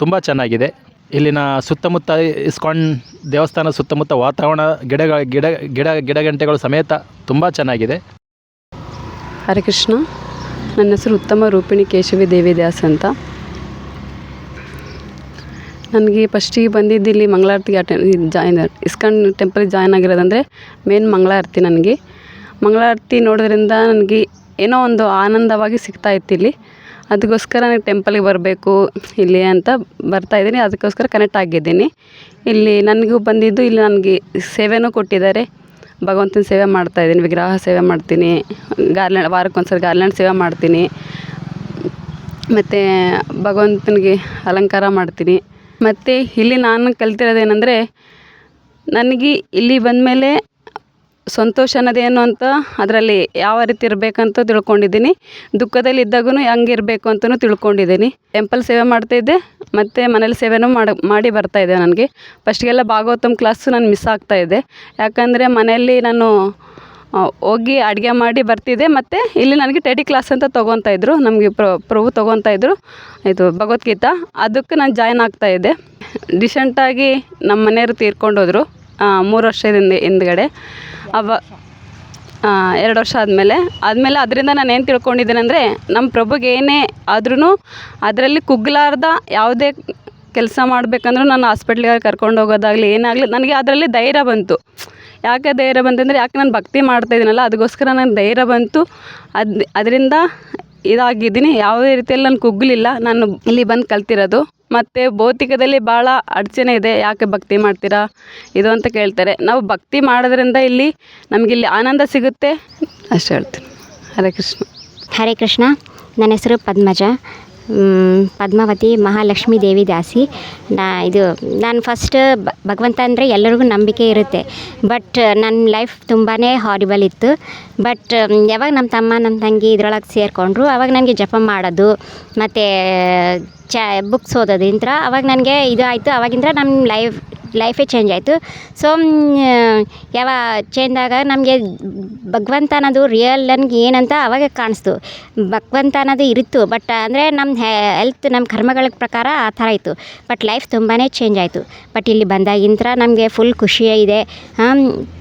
ತುಂಬ ಚೆನ್ನಾಗಿದೆ. ಇಲ್ಲಿನ ಸುತ್ತಮುತ್ತ ಇಸ್ಕಾನ್ ದೇವಸ್ಥಾನ ಸುತ್ತಮುತ್ತ ವಾತಾವರಣ, ಗಿಡಗಂಟೆಗಳು ಸಮೇತ ತುಂಬ ಚೆನ್ನಾಗಿದೆ. ಹರೇ ಕೃಷ್ಣ. ನನ್ನ ಹೆಸರು ಉತ್ತಮ ರೂಪಿಣಿ ಕೇಶವಿ ದೇವಿ ದಾಸ್ ಅಂತ. ನನಗೆ ಫಸ್ಟಿಗೆ ಬಂದಿದ್ದು ಇಲ್ಲಿ ಮಂಗಳಾರತಿಗೆ ಇಸ್ಕಾನ್ ಟೆಂಪಲ್ಗೆ ಜಾಯ್ನ್ ಆಗಿರೋದಂದರೆ ಮೇನ್ ಮಂಗಳಾರತಿ. ನನಗೆ ಮಂಗಳಾರತಿ ನೋಡೋದ್ರಿಂದ ನನಗೆ ಏನೋ ಒಂದು ಆನಂದವಾಗಿ ಸಿಗ್ತಾಯಿತ್ತು ಇಲ್ಲಿ. ಅದಕ್ಕೋಸ್ಕರ ನನಗೆ ಟೆಂಪಲ್ಗೆ ಬರಬೇಕು ಇಲ್ಲಿ ಅಂತ ಬರ್ತಾಯಿದ್ದೀನಿ. ಅದಕ್ಕೋಸ್ಕರ ಕನೆಕ್ಟ್ ಆಗಿದ್ದೀನಿ. ಇಲ್ಲಿ ನನಗೂ ಬಂದಿದ್ದು, ಇಲ್ಲಿ ನನಗೆ ಸೇವೆನೂ ಕೊಟ್ಟಿದ್ದಾರೆ. ಭಗವಂತನ ಸೇವೆ ಮಾಡ್ತಾಯಿದ್ದೀನಿ, ವಿಗ್ರಹ ಸೇವೆ ಮಾಡ್ತೀನಿ, ವಾರಕ್ಕೊಂದ್ಸರಿ ಗಾರ್ಲ್ಯಾಂಡ್ ಸೇವೆ ಮಾಡ್ತೀನಿ, ಮತ್ತು ಭಗವಂತನಿಗೆ ಅಲಂಕಾರ ಮಾಡ್ತೀನಿ. ಮತ್ತು ಇಲ್ಲಿ ನಾನು ಕಲ್ತಿರೋದೇನೆಂದರೆ, ನನಗೆ ಇಲ್ಲಿ ಬಂದಮೇಲೆ ಸಂತೋಷ ಅನ್ನೋದೇನು ಅಂತ, ಅದರಲ್ಲಿ ಯಾವ ರೀತಿ ಇರಬೇಕಂತ ತಿಳ್ಕೊಂಡಿದ್ದೀನಿ. ದುಃಖದಲ್ಲಿದ್ದಾಗೂ ಹೆಂಗಿರಬೇಕು ಅಂತಲೂ ತಿಳ್ಕೊಂಡಿದ್ದೀನಿ. ಟೆಂಪಲ್ ಸೇವೆ ಮಾಡ್ತಾಯಿದ್ದೆ ಮತ್ತು ಮನೇಲಿ ಸೇವೆನೂ ಮಾಡಿ ಬರ್ತಾಯಿದ್ದೆ. ನನಗೆ ಫಸ್ಟಿಗೆಲ್ಲ ಭಾಗವತಮ್ ಕ್ಲಾಸು ನಾನು ಮಿಸ್ ಆಗ್ತಾಯಿದ್ದೆ. ಯಾಕಂದರೆ ಮನೆಯಲ್ಲಿ ನಾನು ಹೋಗಿ ಅಡುಗೆ ಮಾಡಿ ಬರ್ತಿದ್ದೆ. ಮತ್ತು ಇಲ್ಲಿ ನನಗೆ ಟೆಡಿ ಕ್ಲಾಸ್ ಅಂತ ತೊಗೊತಾಯಿದ್ರು, ನಮಗೆ ಪ್ರಭು ತೊಗೊತಾಯಿದ್ರು, ಇದು ಭಗವದ್ಗೀತಾ. ಅದಕ್ಕೆ ನಾನು ಜಾಯ್ನ್ ಆಗ್ತಾಯಿದ್ದೆ. ರೀಸೆಂಟಾಗಿ ನಮ್ಮ ಮನೆಯವರು ತೀರ್ಕೊಂಡೋದ್ರು 3 ವರ್ಷದಿಂದ ಹಿಂದ್ಗಡೆ. 2 ವರ್ಷ ಆದಮೇಲೆ ಅದರಿಂದ ನಾನು ಏನು ತಿಳ್ಕೊಂಡಿದ್ದೇನೆ ಅಂದರೆ, ನಮ್ಮ ಪ್ರಭುಗೆ ಏನೇ ಆದ್ರೂ ಅದರಲ್ಲಿ ಕುಗ್ಲಾರ್ದ ಯಾವುದೇ ಕೆಲಸ ಮಾಡಬೇಕಂದ್ರೂ ನಾನು ಹಾಸ್ಪಿಟ್ಲಿಗೆ ಕರ್ಕೊಂಡು ಹೋಗೋದಾಗಲಿ ಏನಾಗಲಿ ನನಗೆ ಅದರಲ್ಲಿ ಧೈರ್ಯ ಬಂತು. ಯಾಕೆ ಧೈರ್ಯ ಬಂತಂದರೆ, ಯಾಕೆ ನಾನು ಭಕ್ತಿ ಮಾಡ್ತಾಯಿದ್ದೀನಲ್ಲ, ಅದಕ್ಕೋಸ್ಕರ ನನಗೆ ಧೈರ್ಯ ಬಂತು. ಅದರಿಂದ ಇದಾಗಿದ್ದೀನಿ. ಯಾವುದೇ ರೀತಿಯಲ್ಲಿ ನಾನು ಕುಗ್ಗಲಿಲ್ಲ. ನಾನು ಇಲ್ಲಿ ಬಂದು ಕಲ್ತಿರೋದು. ಮತ್ತು ಭೌತಿಕದಲ್ಲಿ ಭಾಳ ಅಡಚಣೆ ಇದೆ. ಯಾಕೆ ಭಕ್ತಿ ಮಾಡ್ತೀರಾ ಇದು ಅಂತ ಕೇಳ್ತಾರೆ. ನಾವು ಭಕ್ತಿ ಮಾಡೋದ್ರಿಂದ ಇಲ್ಲಿ ನಮಗಿಲ್ಲಿ ಆನಂದ ಸಿಗುತ್ತೆ, ಅಷ್ಟು ಹೇಳ್ತೀನಿ. ಹರೇ ಕೃಷ್ಣ. ಹರೇ ಕೃಷ್ಣ. ನನ್ನ ಹೆಸರು ಪದ್ಮಜ, ಪದ್ಮಾವತಿ ಮಹಾಲಕ್ಷ್ಮೀ ದೇವಿ ದಾಸಿ. ನಾನು ಫಸ್ಟ್ ಭಗವಂತ ಅಂದರೆ ಎಲ್ಲರಿಗೂ ನಂಬಿಕೆ ಇರುತ್ತೆ. ಬಟ್ ನನ್ನ ಲೈಫ್ ತುಂಬಾ ಹಾರಿಬಲ್ ಇತ್ತು. ಬಟ್ ಯಾವಾಗ ನಮ್ಮ ತಮ್ಮ ನಮ್ಮ ತಂಗಿ ಇದ್ರೊಳಗೆ ಸೇರಿಕೊಂಡ್ರು, ಆವಾಗ ನನಗೆ ಜಪ ಮಾಡೋದು ಮತ್ತು ಬುಕ್ಸ್ ಓದೋದ್ರಿಂದ ಅವಾಗ ನನಗೆ ಇದು ಆಯಿತು. ಆವಾಗಿಂದ ನಮ್ಮ ಲೈಫ್ ಲೈಫೇ ಚೇಂಜ್ ಆಯಿತು. ಸೊ ಯಾವ ಚೇಂಜ್ ಆಗ ನಮಗೆ ಭಗವಂತ ಅನ್ನೋದು ರಿಯಲ್ ನನಗೆ ಏನಂತ ಅವಾಗ ಕಾಣಿಸ್ತು. ಭಗವಂತ ಅನ್ನೋದು ಇರುತ್ತು, ಬಟ್ ಅಂದರೆ ನಮ್ಮ ಹೆಲ್ತ್ ನಮ್ಮ ಕರ್ಮಗಳ ಪ್ರಕಾರ ಆ ಥರ ಇತ್ತು. ಬಟ್ ಲೈಫ್ ತುಂಬಾ ಚೇಂಜ್ ಆಯಿತು. ಬಟ್ ಇಲ್ಲಿ ಬಂದಾಗಿಂತ ನಮಗೆ ಫುಲ್ ಖುಷಿ ಇದೆ,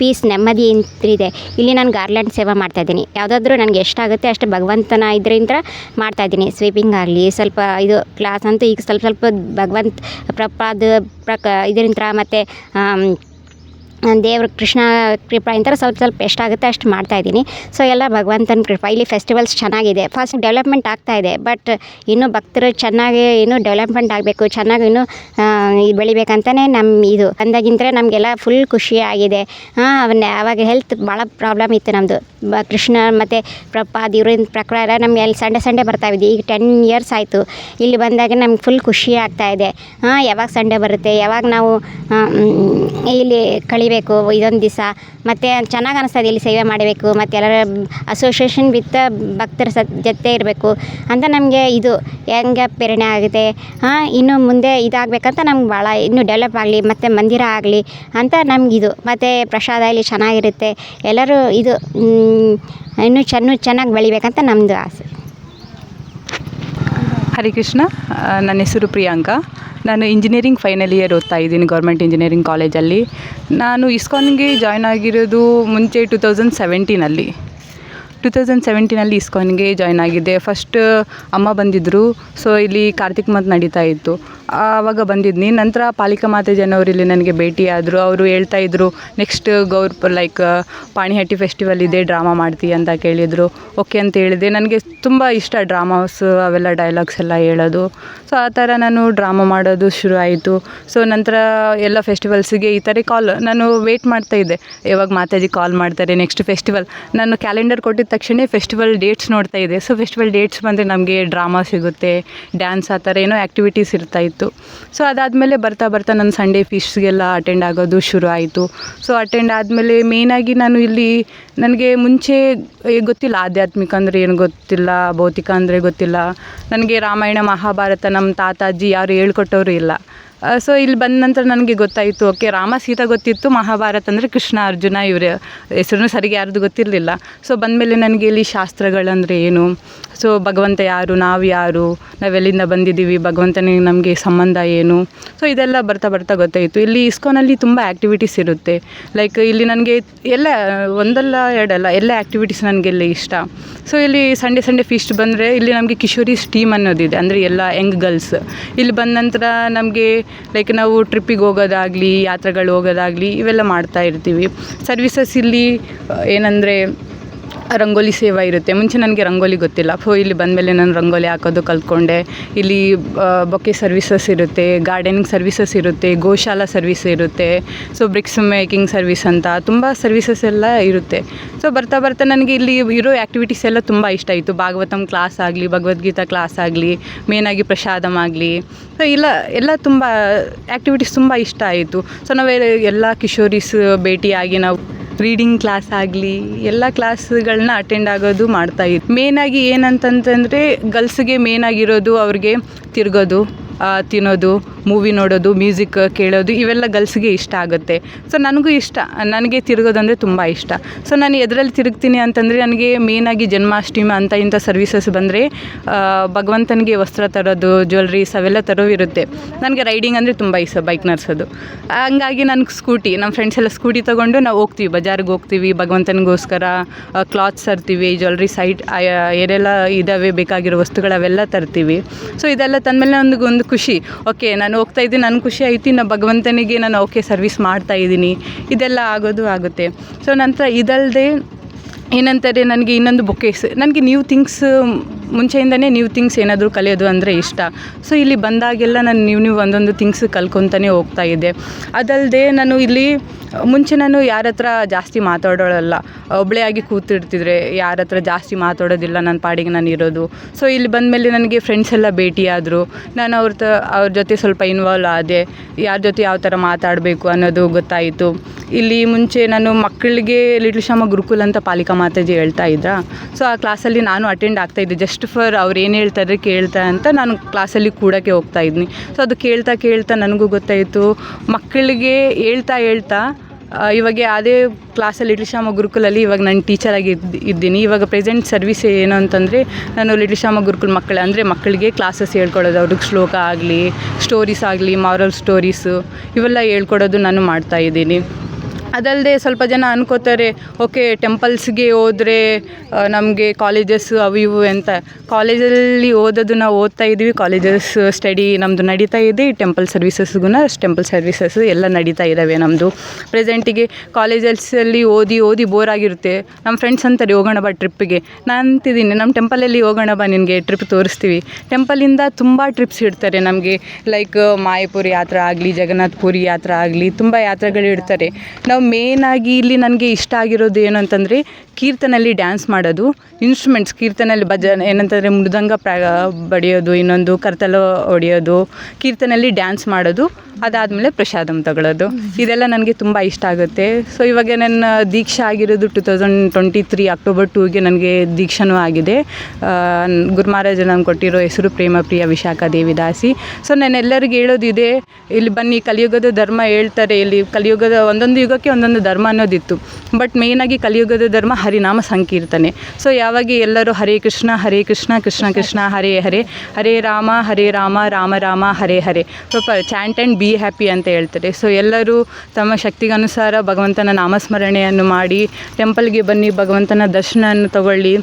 ಪೀಸ್ ನೆಮ್ಮದಿ ಇದೆ. ಇಲ್ಲಿ ನಾನು ಗಾರ್ಲ್ಯಾಂಡ್ ಸೇವೆ ಮಾಡ್ತಾಯಿದ್ದೀನಿ. ಯಾವುದಾದ್ರೂ ನನಗೆ ಎಷ್ಟಾಗುತ್ತೆ ಅಷ್ಟು ಭಗವಂತನ ಇದರಿಂದ ಮಾಡ್ತಾಯಿದ್ದೀನಿ. ಸ್ವೀಪಿಂಗ್ ಆಗಲಿ, ಸ್ವಲ್ಪ ಇದು ಕ್ಲಾಸ್ ಅಂತೂ ಈಗ ಸ್ವಲ್ಪ ಭಗವಂತ ಇದರಿಂದ ಮತ್ತು ದೇವ್ರ ಕೃಷ್ಣ ಕೃಪಾ ಇಂಥ ಸ್ವಲ್ಪ ಎಷ್ಟಾಗುತ್ತೆ ಅಷ್ಟು ಮಾಡ್ತಾಯಿದ್ದೀನಿ. ಸೊ ಎಲ್ಲ ಭಗವಂತನ ಕೃಪಾ. ಇಲ್ಲಿ ಫೆಸ್ಟಿವಲ್ಸ್ ಚೆನ್ನಾಗಿದೆ, ಫಾಸ್ಟ್ ಡೆವಲಪ್ಮೆಂಟ್ ಆಗ್ತಾಯಿದೆ. ಬಟ್ ಇನ್ನೂ ಭಕ್ತರು ಚೆನ್ನಾಗಿ ಇನ್ನೂ ಡೆವಲಪ್ಮೆಂಟ್ ಆಗಬೇಕು, ಚೆನ್ನಾಗಿ ಇನ್ನೂ ಬೆಳಿಬೇಕಂತಲೇ ನಮ್ಮ ಇದು ಅಂದಾಗಿಂತ ನಮಗೆಲ್ಲ ಫುಲ್ ಖುಷಿಯಾಗಿದೆ. ಆವಾಗ ಹೆಲ್ತ್ ಭಾಳ ಪ್ರಾಬ್ಲಮ್ ಇತ್ತು ನಮ್ಮದು. ಕೃಷ್ಣ ಮತ್ತು ಪ್ರಪಾದ್ ಇವ್ರಿಂದ ಪ್ರಕಾರ ನಮಗೆ ಅಲ್ಲಿ ಸಂಡೇ ಬರ್ತಾಯಿದ್ವಿ. ಈಗ 10 years ಆಯಿತು. ಇಲ್ಲಿ ಬಂದಾಗ ನಮ್ಗೆ ಫುಲ್ ಖುಷಿ ಆಗ್ತಾಯಿದೆ. ಯಾವಾಗ ಸಂಡೇ ಬರುತ್ತೆ, ಯಾವಾಗ ನಾವು ಇಲ್ಲಿ ಕಳಿಬೇಕು ಇದೊಂದು ದಿವಸ, ಮತ್ತು ಚೆನ್ನಾಗಿ ಅನ್ನಿಸ್ತದೆ ಇಲ್ಲಿ ಸೇವೆ ಮಾಡಬೇಕು, ಮತ್ತು ಎಲ್ಲರ ಅಸೋಸಿಯೇಷನ್ ವಿತ್ ಭಕ್ತರ ಜೊತೆ ಇರಬೇಕು ಅಂತ ನಮಗೆ ಇದು ಹೆಂಗೆ ಪ್ರೇರಣೆ ಆಗುತ್ತೆ. ಇನ್ನು ಮುಂದೆ ಇದಾಗಬೇಕಂತ ನಮ್ಗೆ ಭಾಳ ಇನ್ನೂ ಡೆವಲಪ್ ಆಗಲಿ, ಮತ್ತು ಮಂದಿರ ಆಗಲಿ ಅಂತ ನಮಗಿದು. ಮತ್ತು ಪ್ರಸಾದ ಇಲ್ಲಿ ಚೆನ್ನಾಗಿರುತ್ತೆ, ಎಲ್ಲರೂ ಇದು ಇನ್ನೂ ಚೆನ್ನಾಗಿ ಬೆಳಿಬೇಕಂತ ನಮ್ಮದು ಆಸೆ. ಹರೇ ಕೃಷ್ಣ. ನನ್ನ ಹೆಸರು ಪ್ರಿಯಾಂಕಾ. ನಾನು ಇಂಜಿನಿಯರಿಂಗ್ ಫೈನಲ್ ಇಯರ್ ಓದ್ತಾ ಇದ್ದೀನಿ ಗೌರ್ಮೆಂಟ್ ಇಂಜಿನಿಯರಿಂಗ್ ಕಾಲೇಜಲ್ಲಿ. ನಾನು ಇಸ್ಕಾನ್ಗೆ ಜಾಯ್ನ್ ಆಗಿರೋದು ಮುಂಚೆ 2017 ಇಸ್ಕಾನ್ಗೆ ಜಾಯ್ನ್ ಆಗಿದ್ದೆ. ಫಸ್ಟ್ ಅಮ್ಮ ಬಂದಿದ್ದರು. ಸೊ ಇಲ್ಲಿ ಕಾರ್ತಿಕ್ ಮಂತ್ ನಡೀತಾ ಇತ್ತು, ಆವಾಗ ಬಂದಿದ್ನಿ. ನಂತರ ಪಾಲಿಕಾ ಮಾತೆ ಜನವರು ಇಲ್ಲಿ ನನಗೆ ಭೇಟಿಯಾದರು. ಅವರು ಹೇಳ್ತಾಯಿದ್ರು ನೆಕ್ಸ್ಟ್ ಪಾಣಿಹಟ್ಟಿ ಫೆಸ್ಟಿವಲ್ ಇದೆ, ಡ್ರಾಮಾ ಮಾಡ್ತೀವಿ ಅಂತ ಕೇಳಿದರು. ಓಕೆ ಅಂತ ಹೇಳಿದೆ. ನನಗೆ ತುಂಬ ಇಷ್ಟ ಡ್ರಾಮಾಸ್, ಅವೆಲ್ಲ ಡೈಲಾಗ್ಸ್ ಎಲ್ಲ ಹೇಳೋದು. ಸೊ ಆ ಥರ ನಾನು ಡ್ರಾಮಾ ಮಾಡೋದು ಶುರು ಆಯಿತು. ಸೊ ನಂತರ ಎಲ್ಲ ಫೆಸ್ಟಿವಲ್ಸಿಗೆ ಈ ಥರ ನಾನು ವೆಯ್ಟ್ ಮಾಡ್ತಾಯಿದ್ದೆ, ಯಾವಾಗ ಮಾತಾಜಿ ಕಾಲ್ ಮಾಡ್ತಾರೆ ನೆಕ್ಸ್ಟ್ ಫೆಸ್ಟಿವಲ್. ನಾನು ಕ್ಯಾಲೆಂಡರ್ ಕೊಟ್ಟಿದ್ದ ತಕ್ಷಣ ಫೆಸ್ಟಿವಲ್ ಡೇಟ್ಸ್ ನೋಡ್ತಾ ಇದ್ದೆ. ಸೊ ಫೆಸ್ಟಿವಲ್ ಡೇಟ್ಸ್ ಬಂದರೆ ನಮಗೆ ಡ್ರಾಮಾ ಸಿಗುತ್ತೆ, ಡ್ಯಾನ್ಸ್ ಆ ಥರ ಏನೋ ಆ್ಯಕ್ಟಿವಿಟೀಸ್ ಇರ್ತಾಯಿತ್ತು. ಸೊ ಅದಾದಮೇಲೆ ಬರ್ತಾ ನನ್ನ ಸಂಡೇ ಫೀಸ್ಟ್ಸ್ಗೆಲ್ಲ ಅಟೆಂಡ್ ಆಗೋದು ಶುರು ಆಯಿತು. ಸೊ ಅಟೆಂಡ್ ಆದಮೇಲೆ ಮೇಯ್ನಾಗಿ ನಾನು ಇಲ್ಲಿ ನನಗೆ ಮುಂಚೆ ಗೊತ್ತಿಲ್ಲ, ಆಧ್ಯಾತ್ಮಿಕ ಅಂದರೆ ಏನು ಗೊತ್ತಿಲ್ಲ, ಭೌತಿಕ ಅಂದರೆ ಗೊತ್ತಿಲ್ಲ. ನನಗೆ ರಾಮಾಯಣ ಮಹಾಭಾರತ ನಮ್ಮ ತಾತಾಜಿ ಯಾರು ಹೇಳ್ಕೊಟ್ಟವರು ಇಲ್ಲ. ಸೊ ಇಲ್ಲಿ ಬಂದ ನಂತರ ನನಗೆ ಗೊತ್ತಾಯಿತು, ಓಕೆ ರಾಮ ಸೀತಾ ಗೊತ್ತಿತ್ತು, ಮಹಾಭಾರತ ಅಂದರೆ ಕೃಷ್ಣ ಅರ್ಜುನ ಇವರ ಹೆಸರು ಸರಿಗೆ ಯಾರ್ದು ಗೊತ್ತಿರಲಿಲ್ಲ. ಸೊ ಬಂದಮೇಲೆ ನನಗೆ ಇಲ್ಲಿ ಶಾಸ್ತ್ರಗಳಂದರೆ ಏನು, ಸೊ ಭಗವಂತ ಯಾರು, ನಾವು ಯಾರು, ನಾವೆಲ್ಲಿಂದ ಬಂದಿದ್ದೀವಿ, ಭಗವಂತನಿಗೆ ನಮಗೆ ಸಂಬಂಧ ಏನು, ಸೊ ಇದೆಲ್ಲ ಬರ್ತಾ ಗೊತ್ತಾಯಿತು. ಇಲ್ಲಿ ಇಸ್ಕಾನಲ್ಲಿ ತುಂಬ ಆ್ಯಕ್ಟಿವಿಟೀಸ್ ಇರುತ್ತೆ. ಲೈಕ್ ಇಲ್ಲಿ ನನಗೆ ಎಲ್ಲ ಒಂದಲ್ಲ ಎರಡಲ್ಲ ಎಲ್ಲ ಆ್ಯಕ್ಟಿವಿಟೀಸ್ ನನಗೆಲ್ಲ ಇಷ್ಟ. ಸೊ ಇಲ್ಲಿ ಸಂಡೇ ಫೀಸ್ಟ್ ಬಂದರೆ ಇಲ್ಲಿ ನಮಗೆ ಕಿಶೋರೀಸ್ ಟೀಮ್ ಅನ್ನೋದಿದೆ, ಅಂದರೆ ಎಲ್ಲ ಯಂಗ್ ಗರ್ಲ್ಸ್. ಇಲ್ಲಿ ಬಂದ ನಂತರ ನಮಗೆ ಲೈಕ್ ನಾವು ಟ್ರಿಪ್ಪಿಗೆ ಹೋಗೋದಾಗಲಿ, ಯಾತ್ರೆಗಳು ಹೋಗೋದಾಗಲಿ ಇವೆಲ್ಲ ಮಾಡ್ತಾ ಇರ್ತೀವಿ. ಸರ್ವಿಸಸ್ ಇಲ್ಲಿ ಏನಂದರೆ ರಂಗೋಲಿ ಸೇವಾ ಇರುತ್ತೆ. ಮುಂಚೆ ನನಗೆ ರಂಗೋಲಿ ಗೊತ್ತಿಲ್ಲ. ಸೊ ಇಲ್ಲಿ ಬಂದಮೇಲೆ ನಾನು ರಂಗೋಲಿ ಹಾಕೋದು ಕಲ್ತ್ಕೊಂಡೆ. ಇಲ್ಲಿ ಬೊಕ್ಕೆ ಸರ್ವಿಸಸ್ ಇರುತ್ತೆ, ಗಾರ್ಡನಿಂಗ್ ಸರ್ವಿಸಸ್ ಇರುತ್ತೆ, ಗೋಶಾಲಾ ಸರ್ವಿಸ್ ಇರುತ್ತೆ, ಸೊ ಬ್ರಿಕ್ಸ್ ಮೇಕಿಂಗ್ ಸರ್ವಿಸ್ ಅಂತ ತುಂಬ ಸರ್ವಿಸಸ್ ಎಲ್ಲ ಇರುತ್ತೆ. ಸೊ ಬರ್ತಾ ನನಗೆ ಇಲ್ಲಿ ಇರೋ ಆ್ಯಕ್ಟಿವಿಟೀಸ್ ಎಲ್ಲ ತುಂಬ ಇಷ್ಟ ಆಯಿತು. ಭಾಗವತಂ ಕ್ಲಾಸ್ ಆಗಲಿ, ಭಗವದ್ಗೀತಾ ಕ್ಲಾಸ್ ಆಗಲಿ, ಮೇನಾಗಿ ಪ್ರಸಾದಂ ಆಗಲಿ, ಸೊ ಎಲ್ಲ ತುಂಬ ಆ್ಯಕ್ಟಿವಿಟೀಸ್ ತುಂಬ ಇಷ್ಟ ಆಯಿತು. ಸೊ ನಾವು ಎಲ್ಲ ಕಿಶೋರೀಸ್ ಭೇಟಿಯಾಗಿ ನಾವು ರೀಡಿಂಗ್ ಕ್ಲಾಸ್ ಆಗಲಿ ಎಲ್ಲ ಕ್ಲಾಸ್ಗಳನ್ನ ಅಟೆಂಡ್ ಆಗೋದು ಮಾಡ್ತಾಯಿದ್ವಿ. ಮೇನಾಗಿ ಏನಂತಂತಂದರೆ ಗರ್ಲ್ಸ್ಗೆ ಮೇನಾಗಿರೋದು ಅವ್ರಿಗೆ ತಿರುಗೋದು, ತಿನ್ನೋದು, ಮೂವಿ ನೋಡೋದು, ಮ್ಯೂಸಿಕ್ ಕೇಳೋದು ಇವೆಲ್ಲ ಗರ್ಲ್ಸ್ಗೆ ಇಷ್ಟ ಆಗುತ್ತೆ. ಸೊ ನನಗೂ ಇಷ್ಟ, ನನಗೆ ತಿರುಗೋದಂದರೆ ತುಂಬ ಇಷ್ಟ. ಸೊ ನಾನು ಎದರಲ್ಲಿ ತಿರುಗ್ತೀನಿ ಅಂತಂದರೆ ನನಗೆ ಮೇನಾಗಿ ಜನ್ಮಾಷ್ಟಮಿ ಅಂತ ಇಂಥ ಸರ್ವಿಸಸ್ ಬಂದರೆ ಭಗವಂತನಿಗೆ ವಸ್ತ್ರ ತರೋದು, ಜ್ಯುವೆಲ್ರೀಸ್ ಅವೆಲ್ಲ ತರೋವಿರುತ್ತೆ. ನನಗೆ ರೈಡಿಂಗ್ ಅಂದರೆ ತುಂಬ ಇಷ್ಟ, ಬೈಕ್ ನಡೆಸೋದು. ಹಂಗಾಗಿ ನನಗೆ ಸ್ಕೂಟಿ, ನಮ್ಮ ಫ್ರೆಂಡ್ಸ್ ಎಲ್ಲ ಸ್ಕೂಟಿ ತೊಗೊಂಡು ನಾವು ಹೋಗ್ತೀವಿ, ಬಜಾರ್ಗೆ ಹೋಗ್ತೀವಿ, ಭಗವಂತನಿಗೋಸ್ಕರ ಕ್ಲಾತ್ಸ್ ತರ್ತೀವಿ, ಜ್ಯುವೆಲ್ರಿ ಸೈಟ್ ಏನೆಲ್ಲ ಇದ್ದಾವೆ ಬೇಕಾಗಿರೋ ವಸ್ತುಗಳು ಅವೆಲ್ಲ ತರ್ತೀವಿ. ಸೊ ಇದೆಲ್ಲ ತಂದಮೇಲೆ ಒಂದು ಖುಷಿ, ಓಕೆ ನಾನು ಹೋಗ್ತಾ ಇದ್ದೀನಿ, ನನಗೆ ಖುಷಿ ಆಯಿತು, ಇನ್ನು ಭಗವಂತನಿಗೆ ನಾನು ಓಕೆ ಸರ್ವಿಸ್ ಮಾಡ್ತಾಯಿದ್ದೀನಿ, ಇದೆಲ್ಲ ಆಗುತ್ತೆ. ಸೊ ನಂತರ ಇದಲ್ಲದೆ ಏನಂತಾರೆ ನನಗೆ ಇನ್ನೊಂದು ಬೊಕೇಸ್, ನನಗೆ ನ್ಯೂ ಥಿಂಗ್ಸ್ ಮುಂಚೆಯಿಂದನೇ ನ್ಯೂ ಥಿಂಗ್ಸ್ ಏನಾದರೂ ಕಲಿಯೋದು ಅಂದರೆ ಇಷ್ಟ. ಸೊ ಇಲ್ಲಿ ಬಂದಾಗೆಲ್ಲ ನಾನು ನ್ಯೂ ಒಂದೊಂದು ಥಿಂಗ್ಸ್ ಕಲ್ಕೊತಾನೆ ಹೋಗ್ತಾ ಇದ್ದೆ. ಅದಲ್ಲದೆ ನಾನು ಇಲ್ಲಿ ಮುಂಚೆ ನಾನು ಯಾರ ಹತ್ರ ಜಾಸ್ತಿ ಮಾತಾಡೋಳಲ್ಲ, ಒಬ್ಬಳೇ ಆಗಿ ಕೂತಿರ್ತಿದ್ರೆ, ಯಾರ ಹತ್ರ ಜಾಸ್ತಿ ಮಾತಾಡೋದಿಲ್ಲ, ನನ್ನ ಪಾಡಿಗೆ ನಾನು ಇರೋದು. ಸೊ ಇಲ್ಲಿ ಬಂದಮೇಲೆ ನನಗೆ ಫ್ರೆಂಡ್ಸ್ ಎಲ್ಲ ಭೇಟಿಯಾದರು. ನಾನು ಅವ್ರ ಜೊತೆ ಸ್ವಲ್ಪ ಇನ್ವಾಲ್ವ್ ಆದೆ, ಯಾರ ಜೊತೆ ಯಾವ ಥರ ಮಾತಾಡಬೇಕು ಅನ್ನೋದು ಗೊತ್ತಾಯಿತು. ಇಲ್ಲಿ ಮುಂಚೆ ನಾನು ಮಕ್ಕಳಿಗೆ ಲಿಟ್ಲ್ ಶ್ಯಾಮ ಗುರುಕುಲ್ ಅಂತ ಪಾಲಿಕಾ ಮಾತಾಜಿ ಹೇಳ್ತಾ ಇದ್ರಾ. ಸೊ ಆ ಕ್ಲಾಸಲ್ಲಿ ನಾನು ಅಟೆಂಡ್ ಆಗ್ತಾಯಿದ್ದೆ, ಜಸ್ಟ್ ಫಾರ್ ಅವ್ರು ಏನು ಹೇಳ್ತಾರೆ ಕೇಳ್ತಾ ಅಂತ ನಾನು ಕ್ಲಾಸಲ್ಲಿ ಕೂಡೋಕ್ಕೆ ಹೋಗ್ತಾ ಇದ್ನಿ. ಸೊ ಅದು ಕೇಳ್ತಾ ನನಗೂ ಗೊತ್ತಾಯಿತು, ಮಕ್ಕಳಿಗೆ ಹೇಳ್ತಾ ಇವಾಗ ಅದೇ ಕ್ಲಾಸಲ್ಲಿ ಲಿಟ್ಲ್ ಶ್ಯಾಮ ಗುರುಕುಲಲ್ಲಿ ಇವಾಗ ನಾನು ಟೀಚರಾಗಿ ಇದ್ದೀನಿ. ಇವಾಗ ಪ್ರೆಸೆಂಟ್ ಸರ್ವಿಸ್ ಏನು ಅಂತಂದರೆ ನಾನು ಲಿಟ್ಲ್ ಶ್ಯಾಮ ಗುರುಕುಲ್ ಮಕ್ಕಳಿಗೆ ಕ್ಲಾಸಸ್ ಹೇಳ್ಕೊಡೋದು, ಅವ್ರಿಗೆ ಶ್ಲೋಕ ಆಗಲಿ, ಸ್ಟೋರೀಸ್ ಆಗಲಿ, ಮಾರಲ್ ಸ್ಟೋರೀಸು ಇವೆಲ್ಲ ಹೇಳ್ಕೊಡೋದು ನಾನು ಮಾಡ್ತಾಯಿದ್ದೀನಿ. ಅದಲ್ಲದೆ ಸ್ವಲ್ಪ ಜನ ಅನ್ಕೋತಾರೆ, ಓಕೆ ಟೆಂಪಲ್ಸ್ಗೆ ಹೋದರೆ ನಮಗೆ ಕಾಲೇಜಸ್ಸು ಅವು ಇವು ಅಂತ. ಕಾಲೇಜಲ್ಲಿ ಓದೋದು ನಾವು ಓದ್ತಾ ಇದ್ದೀವಿ, ಕಾಲೇಜಸ್ ಸ್ಟಡಿ ನಮ್ಮದು ನಡೀತಾ ಇದೆ. ಟೆಂಪಲ್ ಸರ್ವಿಸಸ್ ಎಲ್ಲ ನಡೀತಾ ಇದ್ದಾವೆ ನಮ್ಮದು. ಪ್ರೆಸೆಂಟಿಗೆ ಕಾಲೇಜಲ್ಲಿ ಓದಿ ಬೋರ್ ಆಗಿರುತ್ತೆ. ನಮ್ಮ ಫ್ರೆಂಡ್ಸ್ ಅಂತಾರೆ ಹೋಗೋಣ ಬಾ ಟ್ರಿಪ್ಪಿಗೆ. ನಾನು ಅಂತಿದ್ದೀನಿ, ನಮ್ಮ ಟೆಂಪಲಲ್ಲಿ ಹೋಗೋಣ ಬಾ, ನಿನಗೆ ಟ್ರಿಪ್ ತೋರಿಸ್ತೀವಿ. ಟೆಂಪಲಿಂದ ತುಂಬ ಟ್ರಿಪ್ಸ್ ಇಡ್ತಾರೆ ನಮಗೆ, ಲೈಕ್ ಮಾಯಾಪುರಿ ಯಾತ್ರೆ ಆಗಲಿ, ಜಗನ್ನಾಥ ಪುರಿ ಯಾತ್ರೆ ಆಗಲಿ, ತುಂಬ ಯಾತ್ರೆಗಳು ಇಡ್ತಾರೆ. ನಾವು ಮೇಯ್ನಾಗಿ ಇಲ್ಲಿ ನನಗೆ ಇಷ್ಟ ಆಗಿರೋದು ಏನು ಅಂತಂದರೆ ಕೀರ್ತನಲ್ಲಿ ಡ್ಯಾನ್ಸ್ ಮಾಡೋದು, ಇನ್ಸ್ಟ್ರೂಮೆಂಟ್ಸ್ ಕೀರ್ತನಲ್ಲಿ ಭಜನೆ ಏನಂತಂದರೆ ಮೃದಂಗ ಬಡಿಯೋದು, ಇನ್ನೊಂದು ಕರ್ತಲ ಹೊಡೆಯೋದು, ಕೀರ್ತನಲ್ಲಿ ಡ್ಯಾನ್ಸ್ ಮಾಡೋದು, ಅದಾದಮೇಲೆ ಪ್ರಸಾದಂ ತಗೊಳ್ಳೋದು. ಇದೆಲ್ಲ ನನಗೆ ತುಂಬ ಇಷ್ಟ ಆಗುತ್ತೆ. ಸೊ ಇವಾಗ ನನ್ನ ದೀಕ್ಷಾ ಆಗಿರೋದು 2023 ಅಕ್ಟೋಬರ್ 2ಗೆ ನನಗೆ ದೀಕ್ಷಾನೂ ಆಗಿದೆ. ಗುರು ಮಹಾರಾಜ ನಂಗೆ ಕೊಟ್ಟಿರೋ ಹೆಸರು ಪ್ರೇಮಪ್ರಿಯ ವಿಶಾಖ ದೇವಿದಾಸಿ. ಸೊ ನಾನು ಎಲ್ಲರಿಗೂ ಹೇಳೋದಿದೆ, ಇಲ್ಲಿ ಬನ್ನಿ, ಕಲಿಯುಗದ ಧರ್ಮ ಹೇಳ್ತಾರೆ. ಇಲ್ಲಿ ಕಲಿಯುಗದ ಒಂದೊಂದು ಯುಗಕ್ಕೆ ಒಂದೊಂದು ಧರ್ಮ ಅನ್ನೋದಿತ್ತು, ಬಟ್ ಮೇಯ್ನಾಗಿ ಕಲಿಯುಗದ ಧರ್ಮ ಹರಿನಾಮ ಸಂಕೀರ್ತನೆ. ಸೊ ಯಾವಾಗ ಎಲ್ಲರೂ Hare Krishna Krishna Krishna Hare Hare, Hare Rama Rama Rama Hare Hare, proper chant and be happy ಅಂತ ಹೇಳ್ತಾರೆ. ಸೊ ಎಲ್ಲರೂ ತಮ್ಮ ಶಕ್ತಿಗನುಸಾರ ಭಗವಂತನ ನಾಮಸ್ಮರಣೆಯನ್ನು ಮಾಡಿ ಟೆಂಪಲ್ಗೆ ಬನ್ನಿ, ಭಗವಂತನ ದರ್ಶನವನ್ನು ತಗೊಳ್ಳಿ,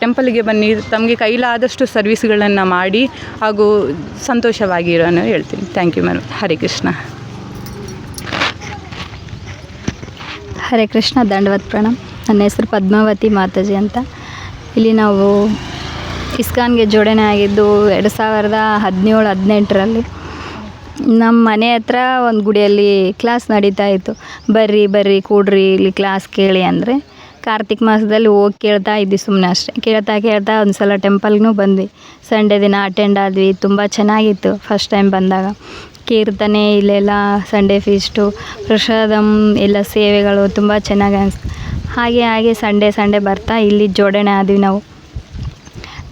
ಟೆಂಪಲ್ಗೆ ಬನ್ನಿ, ತಮಗೆ ಕೈಲಾದಷ್ಟು ಸರ್ವಿಸ್ಗಳನ್ನು ಮಾಡಿ ಹಾಗೂ ಸಂತೋಷವಾಗಿರೋನು ಹೇಳ್ತೀನಿ. Thank you madam. Hare Krishna. Hare Krishna, ದಂಡವತ್ ಪ್ರಣಾಮ್. ನನ್ನ ಹೆಸರು ಪದ್ಮಾವತಿ ಮಾತಾಜಿ ಅಂತ. ಇಲ್ಲಿ ನಾವು ಇಸ್ಕಾನ್ಗೆ ಜೋಡಣೆ ಆಗಿದ್ದು 2017-18ರಲ್ಲಿ. ನಮ್ಮ ಮನೆ ಹತ್ರ ಒಂದು ಗುಡಿಯಲ್ಲಿ ಕ್ಲಾಸ್ ನಡೀತಾ ಇತ್ತು. ಬರ್ರಿ ಕೂಡ್ರಿ ಇಲ್ಲಿ ಕ್ಲಾಸ್ ಕೇಳಿ ಅಂದರೆ ಕಾರ್ತಿಕ್ ಮಾಸದಲ್ಲಿ ಹೋಗಿ ಕೇಳ್ತಾ ಇದ್ವಿ, ಸುಮ್ಮನೆ ಅಷ್ಟೇ. ಕೇಳ್ತಾ ಒಂದು ಸಲ ಟೆಂಪಲ್ಗೂ ಬಂದ್ವಿ. ಸಂಡೇ ದಿನ ಅಟೆಂಡ್ ಆದ್ವಿ. ತುಂಬ ಚೆನ್ನಾಗಿತ್ತು ಫಸ್ಟ್ ಟೈಮ್ ಬಂದಾಗ. ಕೀರ್ತನೆ ಇಲ್ಲೆಲ್ಲ, ಸಂಡೇ ಫೀಸ್ಟು, ಪ್ರಸಾದಂ ಎಲ್ಲ ಸೇವೆಗಳು ತುಂಬ ಚೆನ್ನಾಗಿ ಅನಿಸ್ತು. ಹಾಗೆ ಸಂಡೇ ಬರ್ತಾ ಇಲ್ಲಿ ಜೋಡಣೆ ಆದ್ವಿ ನಾವು.